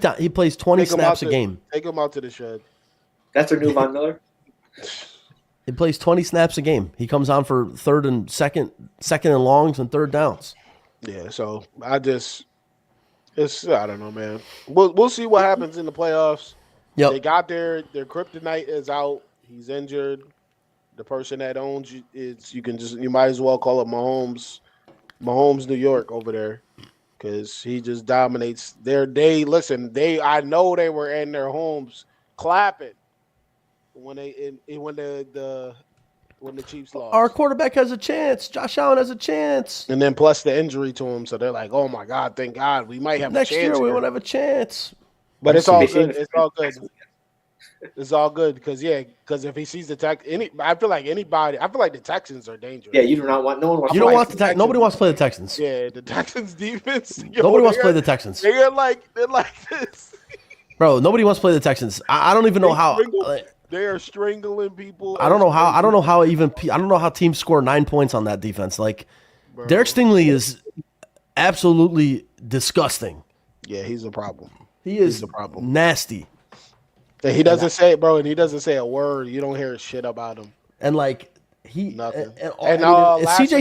snaps a game. Take him out to the shed. That's their new Von Miller. He plays 20 snaps a game. He comes on for second and longs and third downs. Yeah, so I don't know, man. We'll see what happens in the playoffs. Yep. They got their kryptonite is out. He's injured. The person that owns you you might as well call it Mahomes, New York over there, because he just dominates I know they were in their homes clapping when the Chiefs lost. Our quarterback has a chance. Josh Allen has a chance. And then plus the injury to him, so they're like, "Oh my God, thank God, we might have next a chance year. We here. won't have a chance." But it's all good. It's all good. It's all good because if he sees the I feel like the Texans are dangerous. Yeah, you do not want no one wants. You don't want the Texans. Nobody wants to play the Texans. Yeah, the Texans defense. Nobody wants to play the Texans. They're like this. Bro, nobody wants to play the Texans. I don't even know how. They are strangling people. I don't know how teams score 9 points on that defense. Like, bro, Derek Stingley is absolutely disgusting. Yeah, he's a problem. He's a problem. Nasty. He doesn't say it, bro, and he doesn't say a word. You don't hear shit about him. And like nothing. Lassiter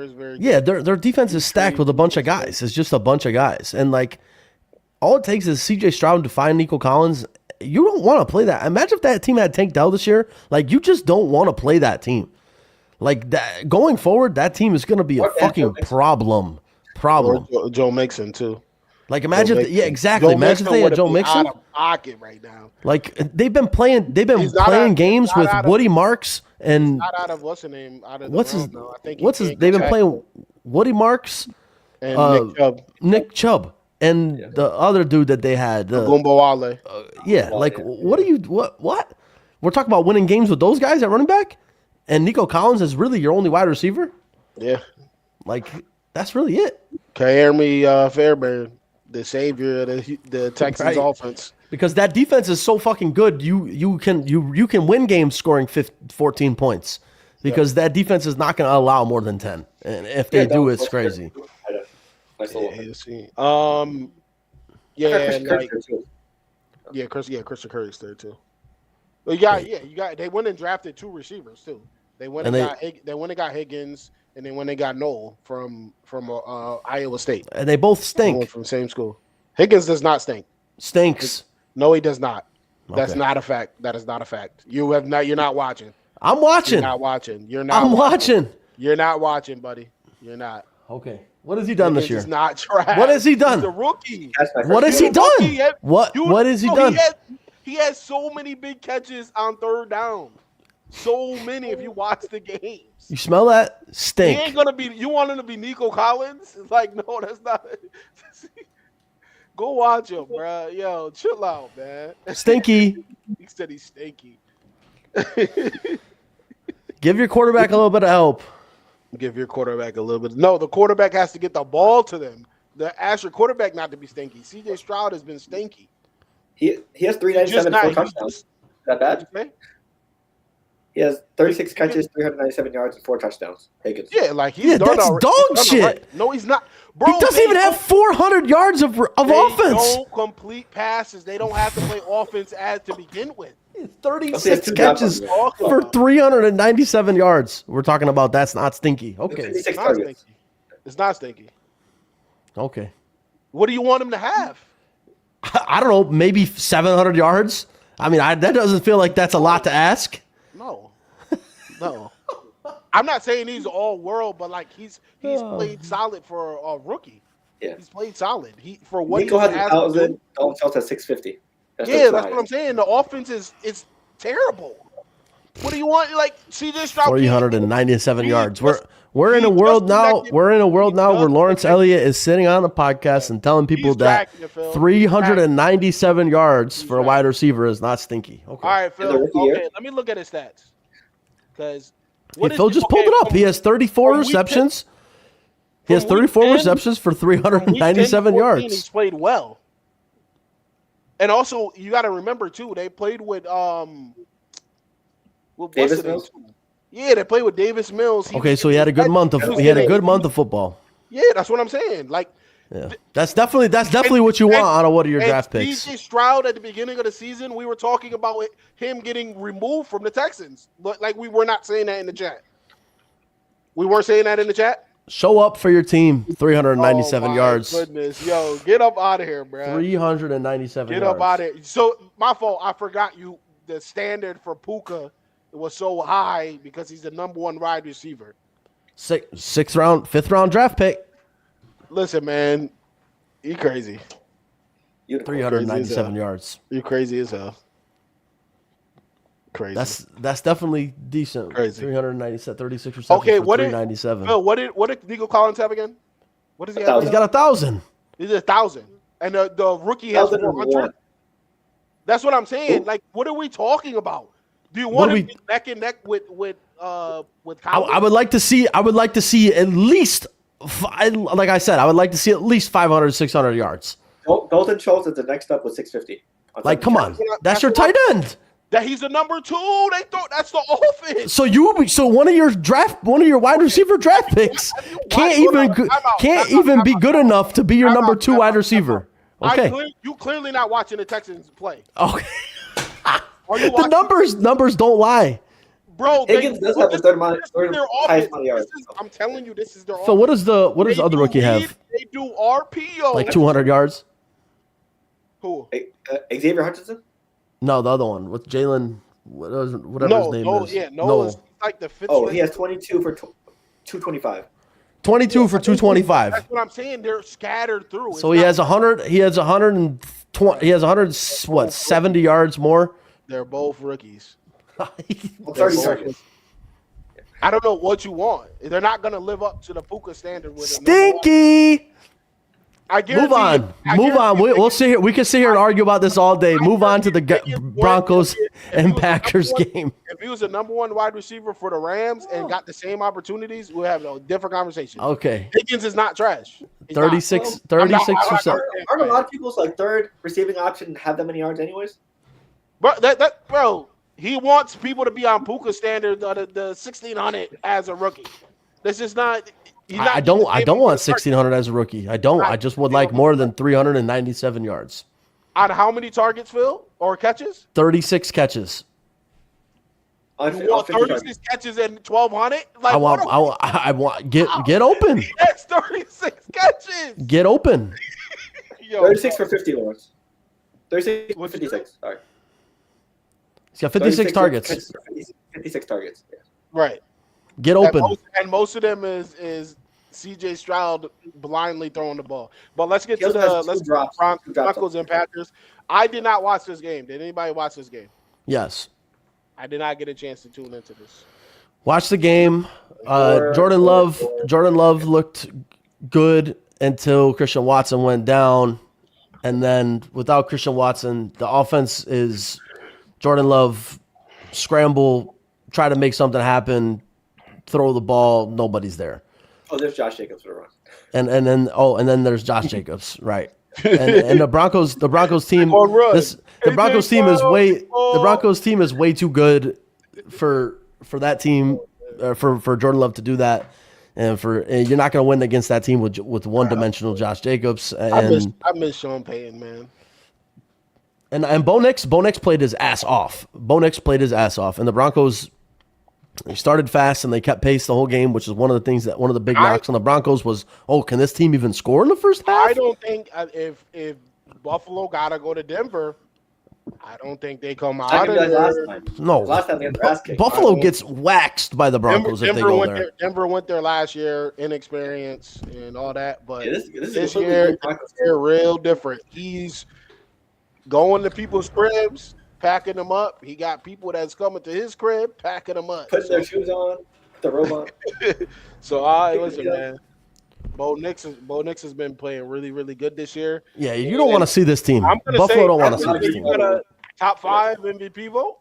is very good. Yeah, their defense is stacked with a bunch of guys. It's just a bunch of guys. And like all it takes is CJ Stroud to find Nico Collins. You don't want to play that. Imagine if that team had Tank Dell this year. Like, you just don't want to play that team. Like, that going forward, that team is going to be a fucking problem. Joe Mixon too. Like, imagine, exactly. Imagine if they had Joe Mixon out of pocket right now. Like, they've been playing games with Woody Marks and not out of what's the name? Out of they've been playing Woody Marks and Nick Chubb. And the other dude that they had, Gumbawale. What? We're talking about winning games with those guys at running back, and Nico Collins is really your only wide receiver. Yeah, like that's really it. Kairmi Fairbairn, the savior of the Texans offense. Because that defense is so fucking good. You can win games scoring 14 points because that defense is not going to allow more than 10. And if they do, it's crazy. Christian Curry's there too. But you got. They went and drafted 2 receivers too. They went and got Higgins, and then when they got Noel from Iowa State, and they both stink from same school. Higgins does not stink. Stinks. No, he does not. That's Okay. not a fact. That is not a fact. You're not watching. I'm watching. You're not watching. You're not. I'm watching. You're not watching, buddy. You're not. Okay. What has he done this year? He's not trash. What has he done? He's a rookie. What has he done? What has he done? He has so many big catches on 3rd down. So many. If you watch the games, You smell that? Stink. he ain't gonna be. You want him to be Nico Collins? It's like, no, that's not. Go watch him, bro. Yo, chill out, man. Stinky. He said he's stinky. Give your quarterback a little bit of help. Give your quarterback a little bit. No, the quarterback has to get the ball to them. Ask your quarterback not to be stinky. CJ Stroud has been stinky. He has 397 4 touchdowns. Is that bad? Okay. He has 36 catches, 397 yards, and 4 touchdowns. Higgins. Yeah, like he's done that's already. dog shit. Right. No, he's not. Bro, He doesn't even have 400 yards of they offense. don't complete passes. They don't have to play offense as to begin with. 36 catches for 397 yards. We're talking about that's not stinky. Okay. It's not stinky. It's not stinky. Okay. What do you want him to have? I don't know, maybe 700 yards. I mean, that doesn't feel like that's a lot to ask. No. I'm not saying he's all world, but like he's played solid for a rookie. Yeah. He's played solid. For what Nico he's has asked to 1,000. do. Dalton Schultz has 650. That's what I'm saying. The offense is terrible. What do you want? Like CJ Stroud, 397 yards. We're in a world now. We're in a world now where Lawrence Elliott is sitting on a podcast and telling people that 397 yards for a wide receiver is not stinky. Okay. All right, Phil. Okay, let me look at his stats. Because Phil just pulled it up. He has 34 receptions. He has 34 receptions for 397 yards. He's played well. And also, you got to remember too, they played with Davis Mills. Yeah, they played with Davis Mills. Okay, so he had a good month of football. Yeah, that's what I'm saying. Like, yeah, that's definitely what you want out of one of your draft picks. DJ Stroud at the beginning of the season, we were talking about him getting removed from the Texans. Like, we were not saying that in the chat. We weren't saying that in the chat. Show up for your team. 397 yards. Goodness, yo, get up out of here, bro. 397 Get yards. up out of here. So my fault. I forgot you. The standard for Puka was so high because he's the number 1 wide receiver. Fifth round draft pick. Listen, man, you crazy. 397 yards. You crazy as hell. Crazy. That's definitely decent. Crazy. 397, 36 receptions. Okay, for 397. Phil, what did Nico Collins have again? What does he have? He's got 1,000. He's 1,000, and the rookie has 400. That's what I'm saying. Like, what are we talking about? Do you want to be neck and neck with Collins? I would like to see at least, like I said, I would like to see at least 500, 600 yards. Dalton Schultz is the next up with 650. Like, come on, that's your tight end. That he's the number 2. They thought that's the offense. So one of your wide receiver draft picks can't even be good enough to be your number 2 wide receiver. Okay, you clearly not watching the Texans play. Okay, the numbers don't lie. Bro, Higgins does have the third highest amount of yards. I'm telling you, this is their offense. So what does the other rookie have? They do RPO. Like 200 yards? Who? Xavier Hutchinson? No, the other one with Jalen, whatever his name is. Yeah, Noah's like the 5th. Oh, he has 22 for 225. 22 for 225. That's what I'm saying. They're scattered through. So he has 100. He has 120. He has 170 yards more. They're both rookies. 30 seconds. I don't know what you want. They're not going to live up to the Puka standard with Stinky. I guarantee Move on. Move on. We'll sit here. We can sit here and argue about this all day. Move on to the Broncos and Packers game. If he was the number one wide receiver for the Rams and got the same opportunities, we'll have a different conversation. Okay. Higgins is not trash. 36%. Aren't a lot of people's like third receiving option have that many yards anyways? But bro, he wants people to be on Puka standard, the 1,600 as a rookie. This is not. I don't want 1,600 as a rookie. I don't. I just would like more than 397 yards. On how many targets, Phil, or catches? 36 catches. You want 36 catches and 1,200? Like, I want get open. That's 36 catches. Get open. 36 for 50 yards. 36 for 56. Sorry. He's got 56 targets. 56 targets. Yeah. Right. Get open. And most of them is C.J. Stroud blindly throwing the ball. But let's get to the Broncos and Packers. I did not watch this game. Did anybody watch this game? Yes. I did not get a chance to tune into this. Watch the game. Jordan Love looked good until Christian Watson went down. And then without Christian Watson, the offense is Jordan Love scramble, try to make something happen, throw the ball, nobody's there. Oh, there's Josh Jacobs for a run. And then there's Josh Jacobs, right? And the Broncos team is way too good for that team for Jordan Love to do that, and you're not going to win against that team with one-dimensional Josh Jacobs. And I miss Sean Payton, man. And Bo Nix played his ass off. And the Broncos. They started fast and they kept pace the whole game, which is one of the big knocks on the Broncos was, can this team even score in the first half? I don't think if Buffalo gotta go to Denver, I don't think they come out of there. No, last time they had their ass kicked. Buffalo gets waxed by the Broncos if they go there. Denver went there last year, inexperience and all that, but this year they're real different. He's going to people's cribs, packing them up. He got people that's coming to his crib, packing them up. Putting their shoes on, the robot. So, listen, man. Bo Nix has been playing really, really good this year. Yeah, you don't want to see this team. Buffalo don't want to see this team. Got a top 5 MVP vote?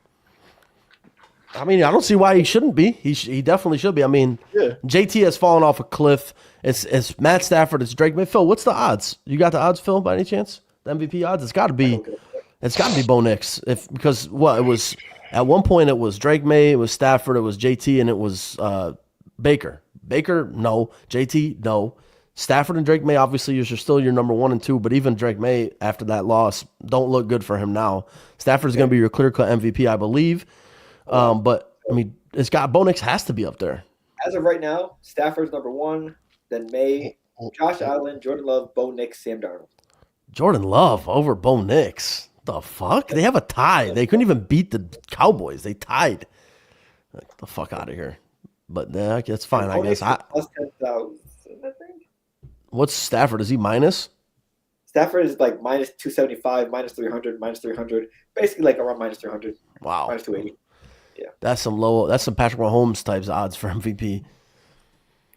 I mean, I don't see why he shouldn't be. He definitely should be. I mean, JT has fallen off a cliff. It's Matt Stafford. It's Drake May. Phil, what's the odds? You got the odds, Phil, by any chance? The MVP odds? It's got to be Bo Nix. Because it was at one point it was Drake May, it was Stafford, it was JT, and it was Baker. Baker, no. JT, no. Stafford and Drake May, obviously, you're still your number 1 and 2, but even Drake May, after that loss, don't look good for him now. Stafford's going to be your clear-cut MVP, I believe. But, I mean, Bo Nix has to be up there. As of right now, Stafford's number 1, then May, Josh Allen, Jordan Love, Bo Nix, Sam Darnold. Jordan Love over Bo Nix. The fuck? They have a tie. They couldn't even beat the Cowboys. They tied. Get the fuck out of here. But that's fine, I guess. Plus 10,000, I think. What's Stafford? Is he minus? Stafford is like minus 275, minus 300, minus 300. Basically like around minus 300. Wow. Minus 280. Yeah. That's some Patrick Mahomes types of odds for MVP.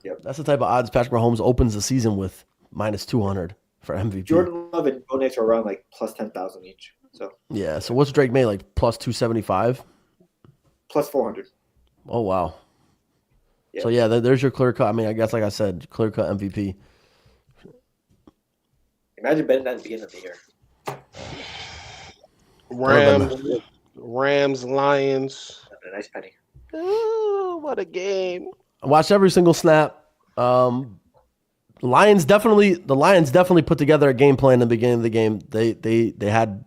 Yep. That's the type of odds Patrick Mahomes opens the season with, minus 200 for MVP. Jordan Love and Bo Nix are around like plus 10,000 each. So yeah. So what's Drake May, like plus 275? Plus 400. Oh, wow. Yep. So, yeah, there's your clear cut. I mean, I guess, like I said, clear cut MVP. Imagine betting that at the beginning of the year. Rams, Lions. A nice penny. Oh, what a game. I watched every single snap. The Lions definitely put together a game plan in the beginning of the game. They had,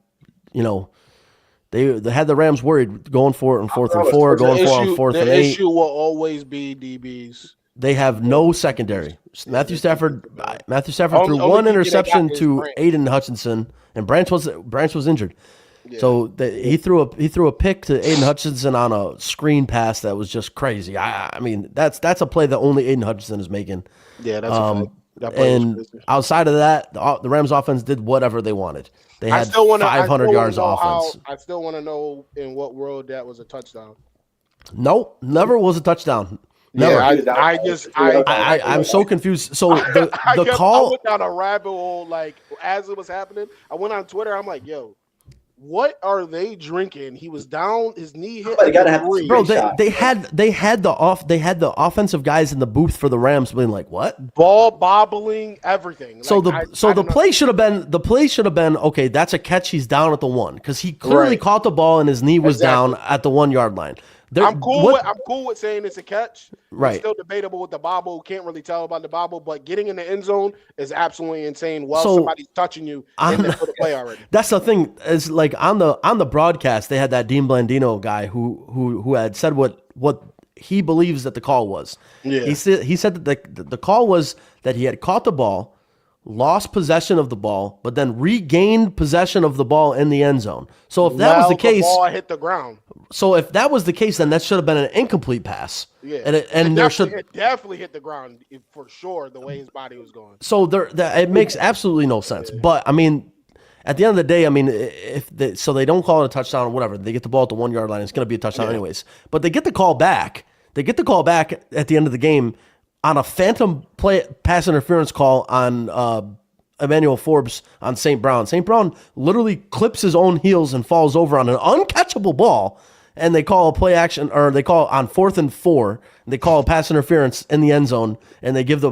they had the Rams worried going for it on 4th and 4, going for it on 4th and 8. The issue will always be DBs. They have no secondary. Matthew Stafford threw one interception to Aiden Hutchinson, and Branch was injured. Yeah. So he threw a pick to Aiden Hutchinson on a screen pass that was just crazy. I mean, that's a play that only Aiden Hutchinson is making. Yeah, that's a fact. And outside of that, the Rams offense did whatever they wanted. They had 500 yards of offense. I still want to know in what world that was a touchdown. Nope, never was a touchdown. Never. I'm so confused. So the I call. went down a rabbit hole like as it was happening. I went on Twitter. I'm like, yo, what are they drinking? He was down, his knee hit. Bro, they had the offensive guys in the booth for the Rams being like, what? Ball bobbling, everything. So the play should have been okay. That's a catch. He's down at the 1 because he clearly caught the ball and his knee was down at the 1 yard line. I'm cool with saying it's a catch. Right. It's still debatable with the bobble. Can't really tell about the bobble, but getting in the end zone is absolutely insane. Somebody's touching you and they put a play already. That's the thing. Is like on the broadcast, they had that Dean Blandino guy who had said what he believes that the call was. Yeah. He said that the call was that he had caught the ball, lost possession of the ball, but then regained possession of the ball in the end zone. So if that was the case, the ball hit the ground. So if that was the case, then that should have been an incomplete pass. Yeah, it definitely hit the ground for sure. The way his body was going. So it makes absolutely no sense. Yeah. But I mean, at the end of the day, I mean, so they don't call it a touchdown or whatever. They get the ball at the 1 yard line. It's going to be a touchdown anyways. But they get the call back. They get the call back at the end of the game on a phantom pass interference call on Emmanuel Forbes on St. Brown. St. Brown literally clips his own heels and falls over on an uncatchable ball. And they call a play action, or they call on 4th and 4. And they call a pass interference in the end zone, and they give the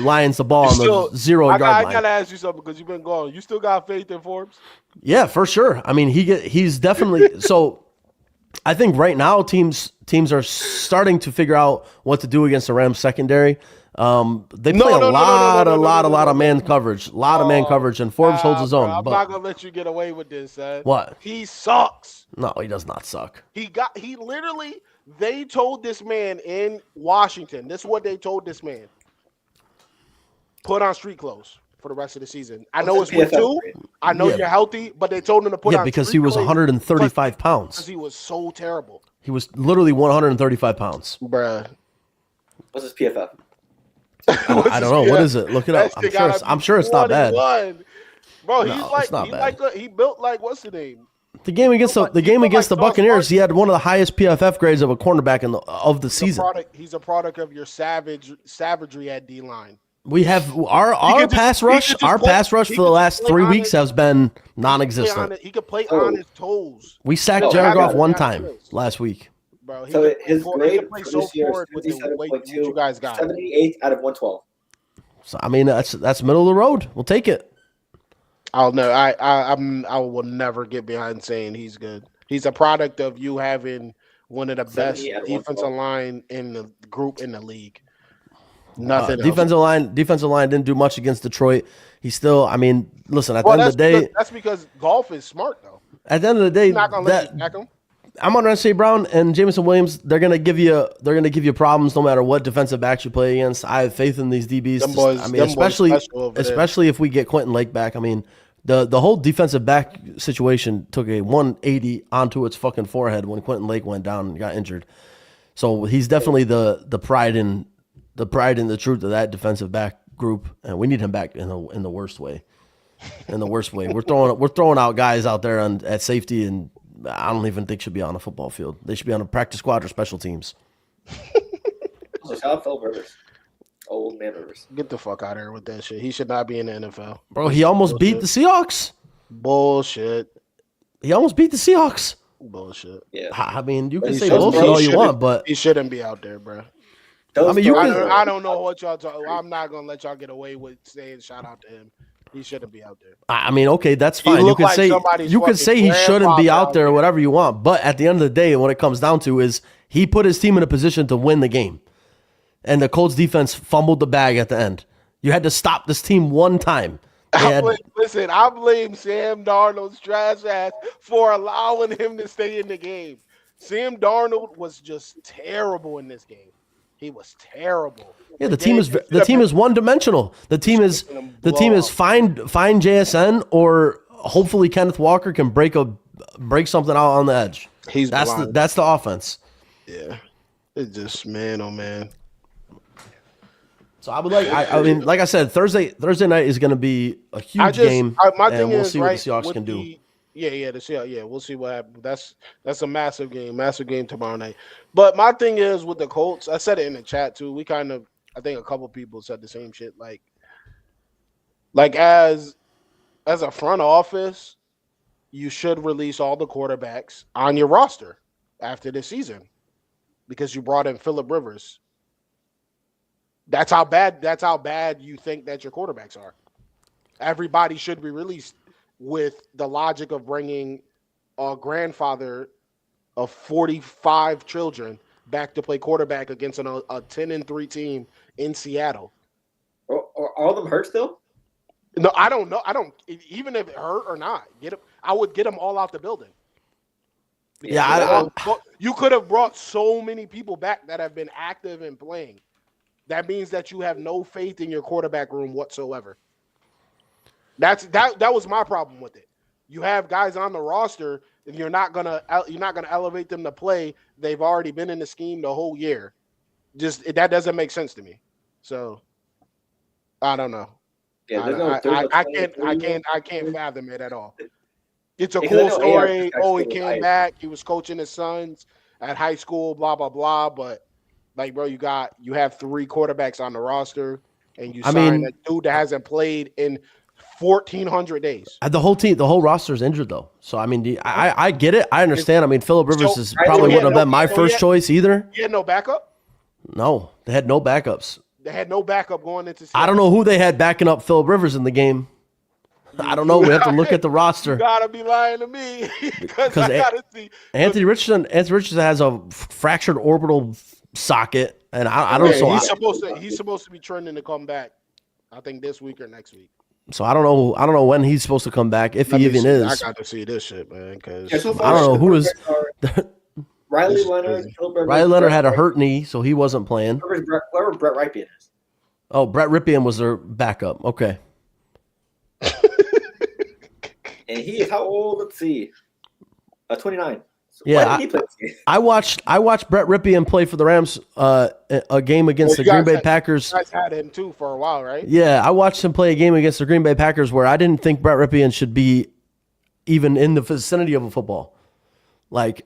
Lions the ball on the 0 yard line. I gotta ask you something because you've been going. You still got faith in Forbes? Yeah, for sure. I mean, he's definitely so. I think right now teams are starting to figure out what to do against the Rams secondary. They play a lot of man coverage, and Forbes holds his own. I'm not gonna let you get away with this, son. What? He sucks. No, he does not suck. They told this man in Washington. This is what they told this man: put on street clothes for the rest of the season. I know it's week 2. I know you're healthy, but they told him to put on. Yeah, because he was 135 pounds. Because he was so terrible. He was literally 135 pounds. Bruh. What's his PFF? I don't know. What is it? Look it up. I'm sure it's not bad. Bro, he built like what's the name? The game against the Buccaneers, he had one of the highest PFF grades of a cornerback of the season. He's a product of your savagery at D line. We have our pass rush for the last 3 weeks has been non-existent. He could play on his toes. We sacked Jared Goff one time last week. Bro, so his grade for this year is 57.2, 78 out of 112. So I mean that's middle of the road. We'll take it. I will never get behind saying he's good. He's a product of you having one of the best defensive line in the group in the league. Nothing. Defensive line didn't do much against Detroit. He's still. I mean, listen. At the end of the day, that's because golf is smart though. At the end of the day, not gonna let you back him. I'm on St. Brown and Jameson Williams. They're gonna give you problems no matter what defensive backs you play against. I have faith in these DBs. Especially if we get Quentin Lake back. I mean, the whole defensive back situation took a 180 onto its fucking forehead when Quentin Lake went down and got injured. So he's definitely the pride and the truth of that defensive back group, and we need him back in the worst way. In the worst way, we're throwing out guys out there at safety, and I don't even think should be on a football field. They should be on a practice squad or special teams. Shout out Phil Rivers. Old man Rivers. Get the fuck out of here with that shit. He should not be in the NFL. Bro, he almost beat the Seahawks. Bullshit. He almost beat the Seahawks. Bullshit. Yeah. I mean, you can say bullshit all you want, but he shouldn't be out there, bro. I mean, I don't know what y'all talk. I'm not gonna let y'all get away with saying shout out to him. He shouldn't be out there. I mean, okay, that's fine. You could say he shouldn't be out there or whatever you want, but at the end of the day, what it comes down to is he put his team in a position to win the game, and the Colts defense fumbled the bag at the end. You had to stop this team one time. I blame Sam Darnold's trash ass for allowing him to stay in the game. Sam Darnold was just terrible in this game. He was terrible. Yeah, the team is one dimensional. The team is find JSN, or hopefully Kenneth Walker can break something out on the edge. That's the offense. Yeah, it's just man, oh man. So I would like I said, Thursday night is going to be a huge game. My thing we'll is, see what the Seahawks can do. Yeah. We'll see what happens. That's a massive game tomorrow night. But my thing is with the Colts, I said it in the chat too. I think a couple people said the same shit. Like as a front office, you should release all the quarterbacks on your roster after this season because you brought in Phillip Rivers. That's how bad you think that your quarterbacks are. Everybody should be released with the logic of bringing a grandfather of 45 children back to play quarterback against a 10-3 team in Seattle. Are all of them hurt still? No, I don't know. I don't even if it hurt or not. I would get them all out the building. Yeah, you could have brought so many people back that have been active and playing. That means that you have no faith in your quarterback room whatsoever. That was my problem with it. You have guys on the roster, and you're not gonna elevate them to play. They've already been in the scheme the whole year. That doesn't make sense to me. So I don't know. Yeah, I can't fathom it at all. It's a cool story. Oh, he came back. He was coaching his sons at high school. Blah blah blah. But like, bro, you have 3 quarterbacks on the roster, and you signed a dude that hasn't played in 1,400 days. The whole roster is injured though. So I mean, I get it. I understand. I mean, Phillip Rivers probably wouldn't have been my first choice either. He had no backup. No, they had no backups. They had no backup going into Seattle. I don't know who they had backing up Phillip Rivers in the game. I don't know. We have to look at the roster. You gotta be lying to me because I gotta see. Anthony Richardson has a fractured orbital socket, and I don't know. He's supposed to be trending to come back. I think this week or next week. So I don't know when he's supposed to come back, if he even is. I got to see this shit, man. Because I don't know who is. Riley Leonard. Riley Leonard had a hurt knee, so he wasn't playing. Whoever Brett Ripien is. Oh, Brett Ripien was their backup. Okay. And he is how old? Let's see. 29. So yeah, I watched Brett Ripien play for the Rams a game against the Green Bay Packers. You guys had him too for a while, right? Yeah, I watched him play a game against the Green Bay Packers where I didn't think Brett Ripien should be even in the vicinity of a football. Like,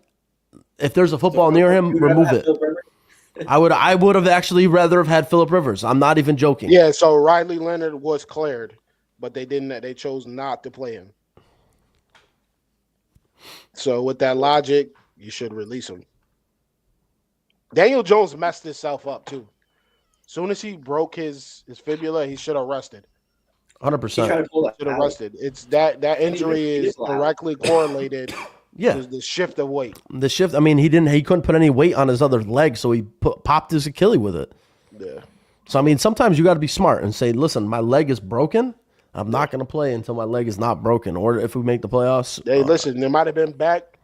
if there's a football near him, remove it. I would have actually rather have had Phillip Rivers. I'm not even joking. Yeah, so Riley Leonard was cleared, but they didn't. They chose not to play him. So with that logic, you should release him. Daniel Jones messed himself up too. As soon as he broke his fibula, he should have rested. 100%. Should have rested. It's that injury is directly correlated. Yeah, the shift of weight. The shift. I mean, he couldn't put any weight on his other leg, so he popped his Achilles with it. Yeah. So I mean, sometimes you got to be smart and say, "Listen, my leg is broken. I'm not going to play until my leg is not broken." Or if we make the playoffs. Hey, listen, there might have been back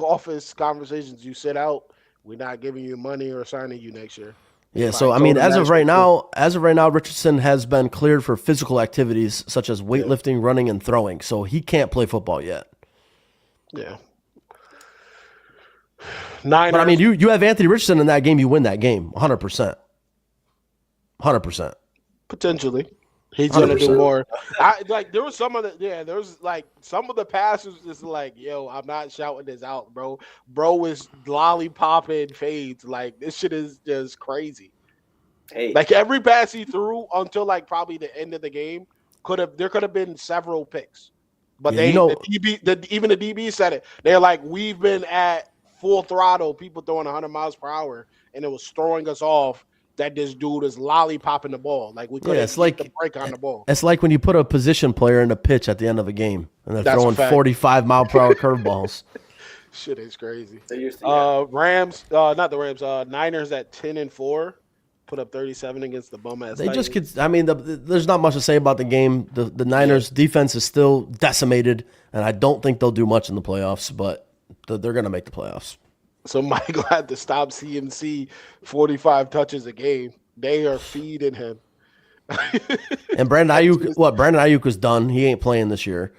office conversations. You sit out. We're not giving you money or signing you next year. Yeah, so I mean, as of right now, Richardson has been cleared for physical activities such as weightlifting, running, and throwing. So he can't play football yet. Yeah. But I mean, you have Anthony Richardson in that game, you win that game, 100%. 100%. Potentially. He's gonna do more. There was some of the passes just like, yo, I'm not shouting this out, bro. Bro is lollipopping fades. Like, this shit is just crazy. Hey. Like, every pass he threw until like probably the end of the game there could have been several picks. But even the DB said it. They're like, we've been at full throttle, people throwing 100 miles per hour, and it was throwing us off that this dude is lollipopping the ball. Like, we couldn't get the break on the ball. It's like when you put a position player in a pitch at the end of a game, and they're throwing 45 mile per hour curveballs. Shit is crazy. Rams, not the Rams. Niners at 10-4. Put up 37 against the bum-ass Titans. I mean, there's not much to say about the game. The Niners' defense is still decimated, and I don't think they'll do much in the playoffs, but they're going to make the playoffs. So Michael had to stop CMC 45 touches a game. They are feeding him. And Brandon Ayuk is done. He ain't playing this year,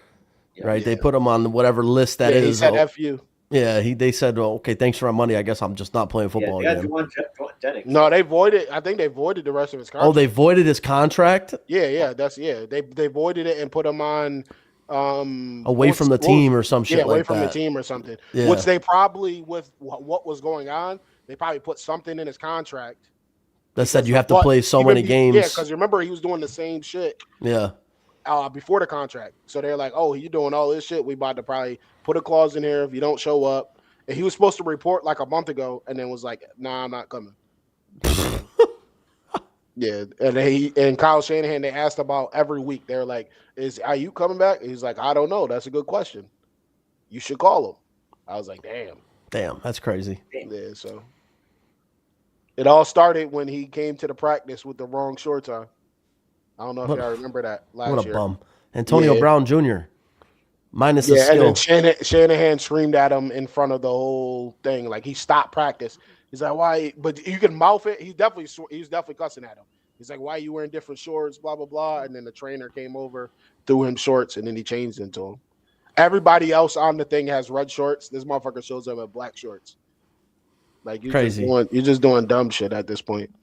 right? Yeah. They put him on whatever list that is. He said F you. Yeah, they said, well, okay, thanks for my money. I guess I'm just not playing football again. No, they voided. I think they voided the rest of his contract. Oh, they voided his contract? Yeah. They voided it and put him on away from the team or some shit like that. Yeah, away from the team or something. Yeah. Which they probably, with what was going on, they probably put something in his contract that said you have to play so many games. Yeah, because remember he was doing the same shit. Yeah. Before the contract. So they're like, oh, you doing all this shit. We about to probably put a clause in here if you don't show up. And he was supposed to report like a month ago and then was like, nah, I'm not coming. Yeah. And Kyle Shanahan, they asked about every week. They're like, are you coming back? And he's like, I don't know. That's a good question. You should call him. I was like, damn. Damn, that's crazy. Yeah, so it all started when he came to the practice with the wrong shorts on. I don't know if y'all remember that last year. What a bum. Antonio Brown Jr. minus the skill. And then Shanahan screamed at him in front of the whole thing. Like, he stopped practice. He's like, why? But you can mouth it. He was definitely cussing at him. He's like, why are you wearing different shorts, blah, blah, blah. And then the trainer came over, threw him shorts, and then he changed into them. Everybody else on the thing has red shorts. This motherfucker shows up with black shorts. Like, you're just doing dumb shit at this point.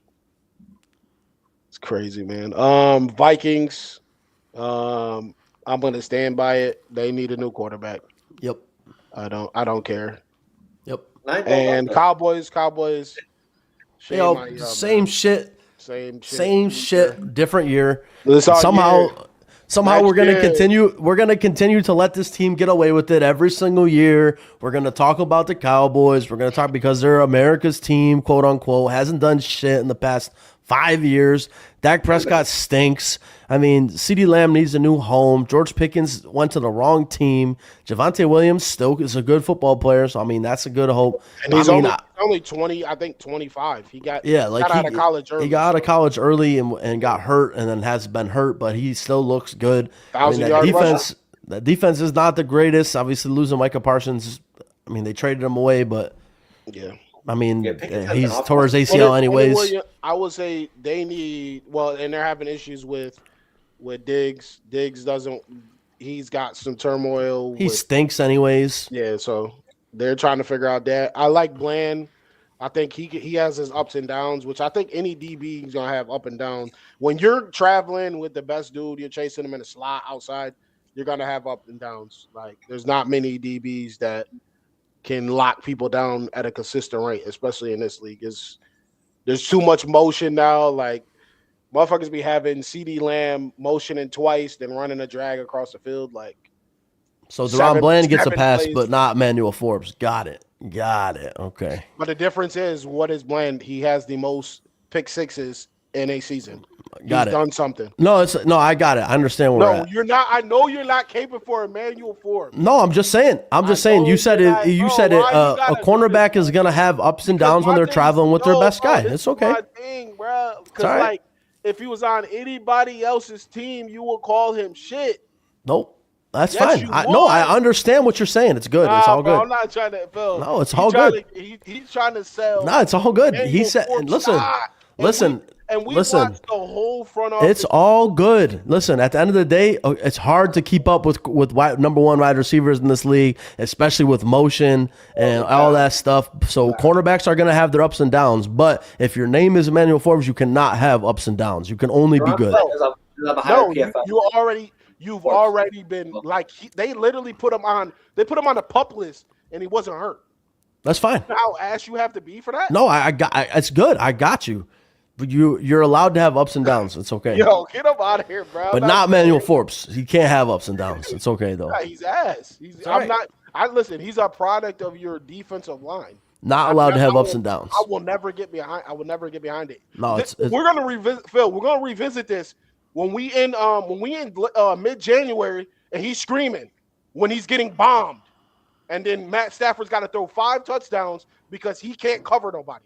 It's crazy, man. Vikings. I'm gonna stand by it. They need a new quarterback. Yep. I don't care. Yep. And Cowboys. Same shit. Same shit. Different year. Somehow we're gonna continue. We're gonna continue to let this team get away with it every single year. We're gonna talk about the Cowboys. We're gonna talk because they're America's team, quote unquote. Hasn't done shit in the past 5 years. Dak Prescott stinks. I mean, CeeDee Lamb needs a new home. George Pickens went to the wrong team. Javonte Williams still is a good football player, so I mean that's a good hope. And he's only 20, I think 25. He got out of college early. He got out of college early and got hurt, and then has been hurt, but he still looks good. That defense is not the greatest. Obviously, losing Micah Parsons. I mean, they traded him away, but yeah. I mean, he's tore his ACL anyways. I would say they need and they're having issues with Diggs. Diggs he's got some turmoil. He stinks anyways. Yeah, so they're trying to figure out that. I like Bland. I think he has his ups and downs, which I think any DB is gonna have up and down. When you're traveling with the best dude, you're chasing him in a slot outside, you're gonna have up and downs. Like, there's not many DBs that can lock people down at a consistent rate, especially in this league. There's too much motion now. Like, motherfuckers be having CeeDee Lamb motioning twice, then running a drag across the field. Like, so Deron Bland gets a pass, but not Emmanuel Forbes. Got it. Okay. But the difference is, what is Bland? He has the most pick sixes in a season. He's done something. No, I got it. I understand where we're at. You're not. I know you're not capable for Emmanuel Forbes. No, I'm just saying. You said it. A cornerback is gonna have ups and downs when they're traveling with their best guy. It's okay. My thing, bro. Because like, if he was on anybody else's team, you would call him shit. Nope. That's fine. I understand what you're saying. It's good. It's all good. I'm not trying to. Phil, no, it's all good. He's trying to sell. No, it's all good. He said, listen. And we watched the whole front office. It's all good. Listen, at the end of the day, it's hard to keep up with number one wide receivers in this league, especially with motion and all that stuff. So cornerbacks are going to have their ups and downs. But if your name is Emmanuel Forbes, you cannot have ups and downs. You can only be good. No, you've already been like, they literally put him on. They put him on the PUP list, and he wasn't hurt. That's fine. How ass you have to be for that? No, it's good. I got you. But you're allowed to have ups and downs. It's okay. Yo, get him out of here, bro. But not Emmanuel Forbes. He can't have ups and downs. It's okay though. Yeah, he's ass. Listen. He's a product of your defensive line. Not allowed to have ups and downs. I will never get behind it. No, we're gonna revisit, Phil. We're gonna revisit this when we in mid-January and he's screaming when he's getting bombed, and then Matt Stafford's got to throw 5 touchdowns because he can't cover nobody.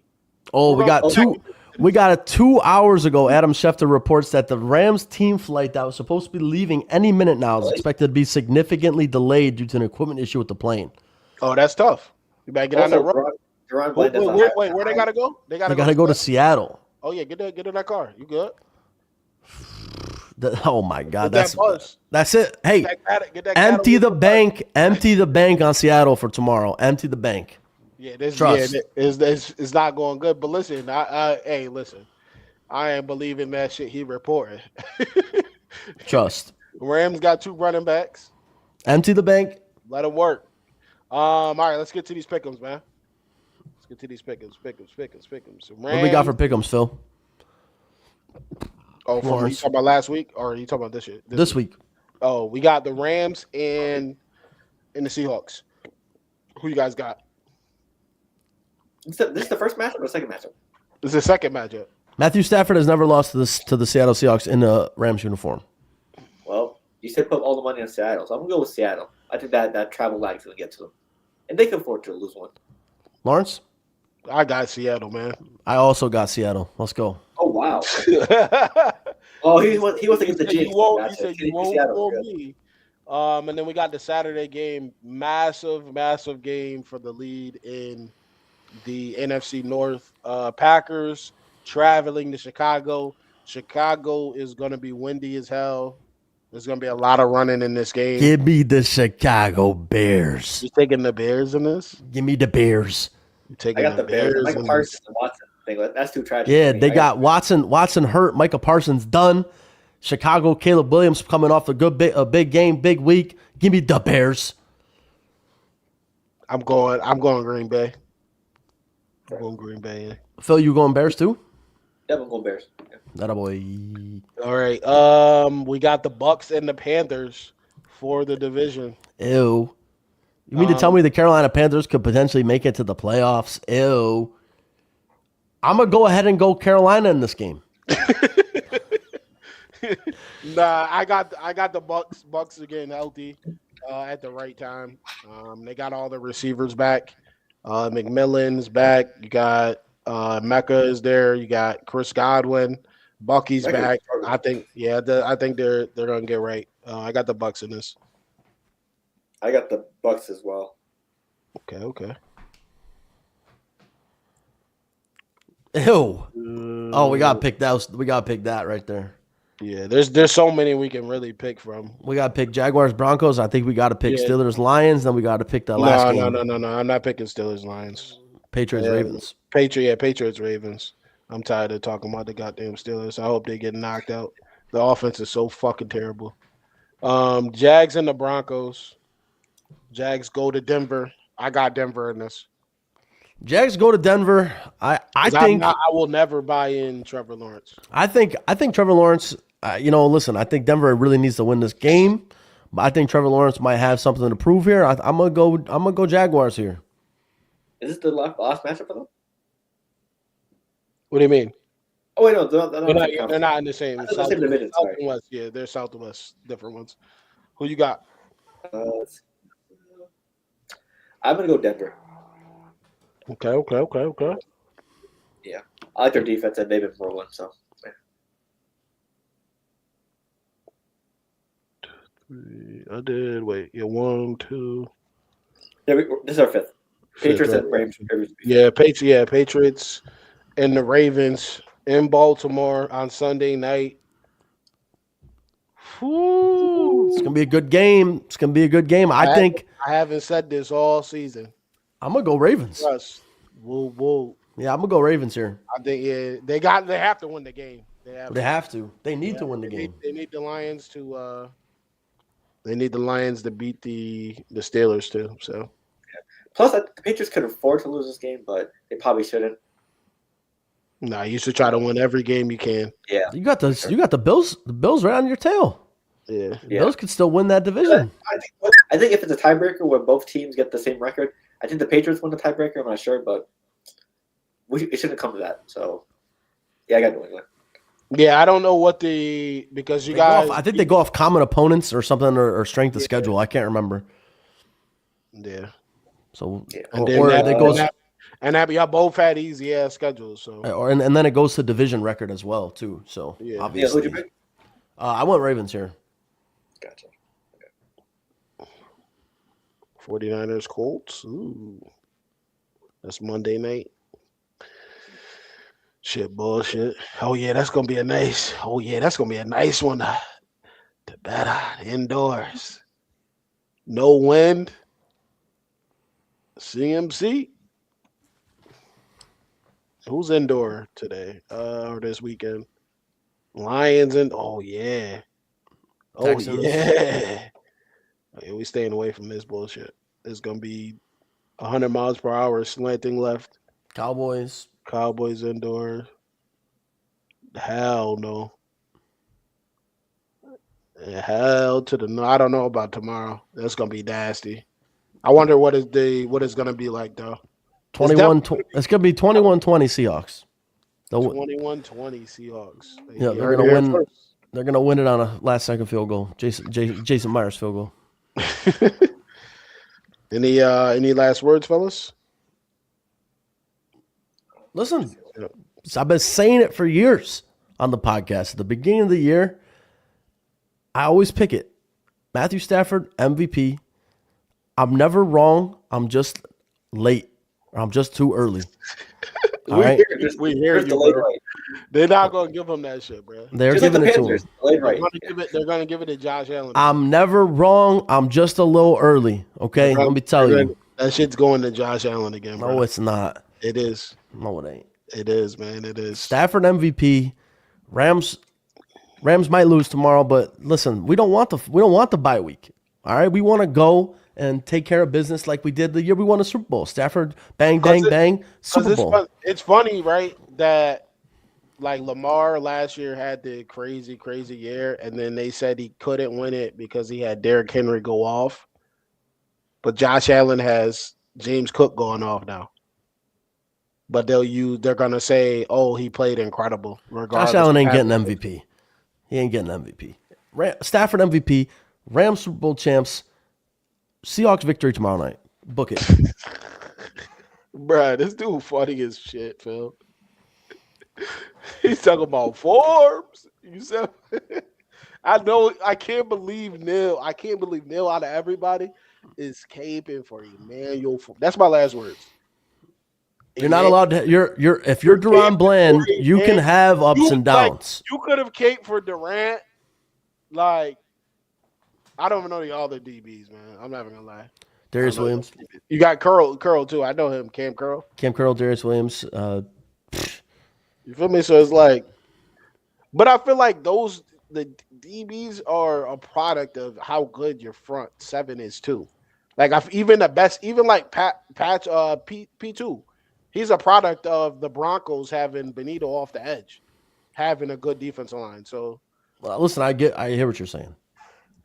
Oh, we got it 2 hours ago. Adam Schefter reports that the Rams team flight that was supposed to be leaving any minute now is expected to be significantly delayed due to an equipment issue with the plane. Oh, that's tough. You better get on that road. Wait, where they gotta go? They gotta go to Seattle. Oh yeah, get in that car. You good? Oh my God, that's it. Hey, get that empty the bank. Empty the bank on Seattle for tomorrow. Empty the bank. Yeah, it's not going good. But listen, listen, I ain't believing that shit he reported. Trust. Rams got 2 running backs. Empty the bank. Let them work. All right, let's get to these pick'ems, man. Let's get to these pick'ems. So What do we got for Rams. pick'ems, Phil? Oh, from you Lawrence. talking about last week, or are you talking about this year? This week. Oh, we got the Rams and the Seahawks. Who you guys got? This is the first matchup or the second matchup? This is the second matchup. Matthew Stafford has never lost to the Seattle Seahawks in a Rams uniform. Well, you said put all the money on Seattle, so I'm gonna go with Seattle. I think that travel lag is gonna get to them, and they can afford to lose one. Lawrence? I got Seattle, man. I also got Seattle. Let's go. Oh wow! Oh, he wants to get the He jinx. said you won't fool me. And then we got the Saturday game, massive game for the lead in the NFC North. Packers traveling to Chicago. Chicago is going to be windy as hell. There's going to be a lot of running in this game. Give me the Chicago Bears. You taking the Bears in this? Give me the Bears. You taking I got the Bears. in Michael this? Parsons and Watson. That's too tragic. Yeah, for me. they got Watson hurt. Micah Parsons done. Chicago, Caleb Williams coming off a big game, big week. Give me the Bears. I'm going Green Bay. I'm going Green Bay. Yeah. Phil, you going Bears too? Yeah, I'm going Bears. Yeah. That boy. All right. We got the Bucks and the Panthers for the division. Ew. You mean to tell me the Carolina Panthers could potentially make it to the playoffs? Ew. I'm gonna go ahead and go Carolina in this game. Nah, I got the Bucks. Bucks are getting healthy at the right time. They got all the receivers back. McMillan's back. You got Mecca is there. You got Chris Godwin. Bucky's back. I think they're gonna get right. I got the Bucks in this. I got the Bucks as well. Okay. Ew. Oh, we gotta pick that. We gotta pick that right there. Yeah, there's so many we can really pick from. We gotta pick Jaguars, Broncos. I think we gotta pick Steelers, Lions. Then we gotta pick the last game. No. I'm not picking Steelers, Lions. Patriots, Ravens. Patriots, Ravens. I'm tired of talking about the goddamn Steelers. I hope they get knocked out. The offense is so fucking terrible. Jags and the Broncos. Jags go to Denver. I got Denver in this. Jags go to Denver. I think I will never buy in Trevor Lawrence. I think Trevor Lawrence. Listen. I think Denver really needs to win this game, but I think Trevor Lawrence might have something to prove here. I'm gonna go Jaguars here. Is this the last matchup for them? What do you mean? Oh wait, no, they're not in the same. South and West. Yeah, they're South and West, different ones. Who you got? I'm gonna go Denver. Okay. Yeah, I like their defense, and they've been rolling. So. I did. Wait, 1, 2. Yeah, this is our fifth. Patriots Fifth, and Ravens. Yeah, Patriots and the Ravens in Baltimore on Sunday night. Whew. It's gonna be a good game. I think I haven't said this all season. I'm gonna go Ravens. Trust. Whoa. Yeah, I'm gonna go Ravens here. I think they have to win the game. They have to. They need to win the game. They need the Lions to. They need the Lions to beat the Steelers too. So. Plus, the Patriots could afford to lose this game, but they probably shouldn't. Nah, you should try to win every game you can. Yeah, you got the Bills. The Bills right on your tail. Yeah. The Bills could still win that division. I think if it's a tiebreaker where both teams get the same record, I think the Patriots win the tiebreaker. I'm not sure, but it shouldn't come to that. So, yeah, I got New England. Yeah, I don't know what because you guys. I think they go off common opponents or something or strength of schedule. I can't remember. Yeah. So and y'all both had easy ass schedules. So and then it goes to division record as well too. So obviously, who'd you pick? I went Ravens here. Gotcha. Okay. 49ers Colts. Ooh. That's Monday night. Shit, bullshit. Oh yeah, that's gonna be a nice one to bet on indoors. No wind. CMC. Who's indoor today? Or this weekend? Lions and Texans. Yeah. Yeah, we staying away from this bullshit. It's gonna be 100 miles per hour slanting left. Cowboys. Cowboys indoors. Hell no. Hell to the no. I don't know about tomorrow. That's gonna be nasty. I wonder what it's gonna be like though. 21. It's gonna be 21-20 Seahawks. 21-20 Seahawks. Yeah, You they're heard gonna it here win. They're gonna win it on a last-second field goal. Jason Myers field goal. first. Any last words, fellas? Listen, Yep. I've been saying it for years on the podcast. At the beginning of the year, I always pick it. Matthew Stafford, MVP. I'm never wrong. I'm just late. Or I'm just too early. All right? We hear you, bro. Right. They're not gonna give him that shit, bro. They're Just like giving the it to him. Panthers, delayed right. They're gonna give it to Josh Allen. I'm never wrong. I'm just a little early. Okay? Let me tell you. That shit's going to Josh Allen again, bro. No, it's not. It is. No, it ain't. It is, man. It is. Stafford MVP. Rams might lose tomorrow, but listen, we don't want the bye week. All right, we want to go and take care of business like we did the year we won the Super Bowl. Stafford, bang, bang, Super Bowl. It's funny, right? That like Lamar last year had the crazy year, and then they said he couldn't win it because he had Derrick Henry go off. But Josh Allen has James Cook going off now. But they're gonna say, "Oh, he played incredible." Regardless, Josh Allen ain't getting MVP. He ain't getting MVP. Stafford MVP. Rams Super Bowl champs. Seahawks victory tomorrow night. Book it. Bruh, this dude funny as shit, Phil. He's talking about Forbes. You said, I know. I can't believe Neil. I can't believe Neil out of everybody is caping for Emmanuel. That's my last words. You're not allowed to. If you're Duran Bland, you can have ups and downs. Like, you could have caped for Durant. Like, I don't even know the other DBs, man. I'm not even gonna lie. Darius Williams. You got Curl too. I know him. Cam Curl. Darius Williams. You feel me? So it's like, but I feel like the DBs are a product of how good your front seven is too. Like even the best, even like P2, he's a product of the Broncos having Benito off the edge, having a good defensive line. So, well, listen, I hear what you're saying.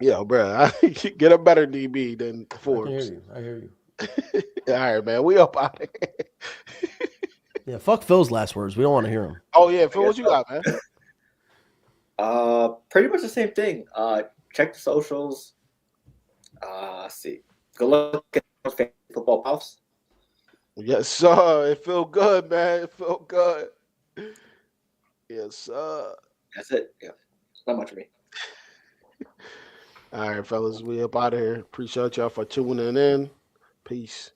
Yeah, bro, get a better DB than Forbes. I hear you. All right, man, we up out of here. Yeah, fuck Phil's last words. We don't want to hear him. Oh yeah, Phil, what you got, man? Pretty much the same thing. Check the socials. See. Good luck at fantasy football playoffs. Yes, sir. It feel good, man. It feel good. Yes, sir. That's it. Yeah, not much for me. All right, fellas, we up out of here. Appreciate y'all for tuning in. Peace.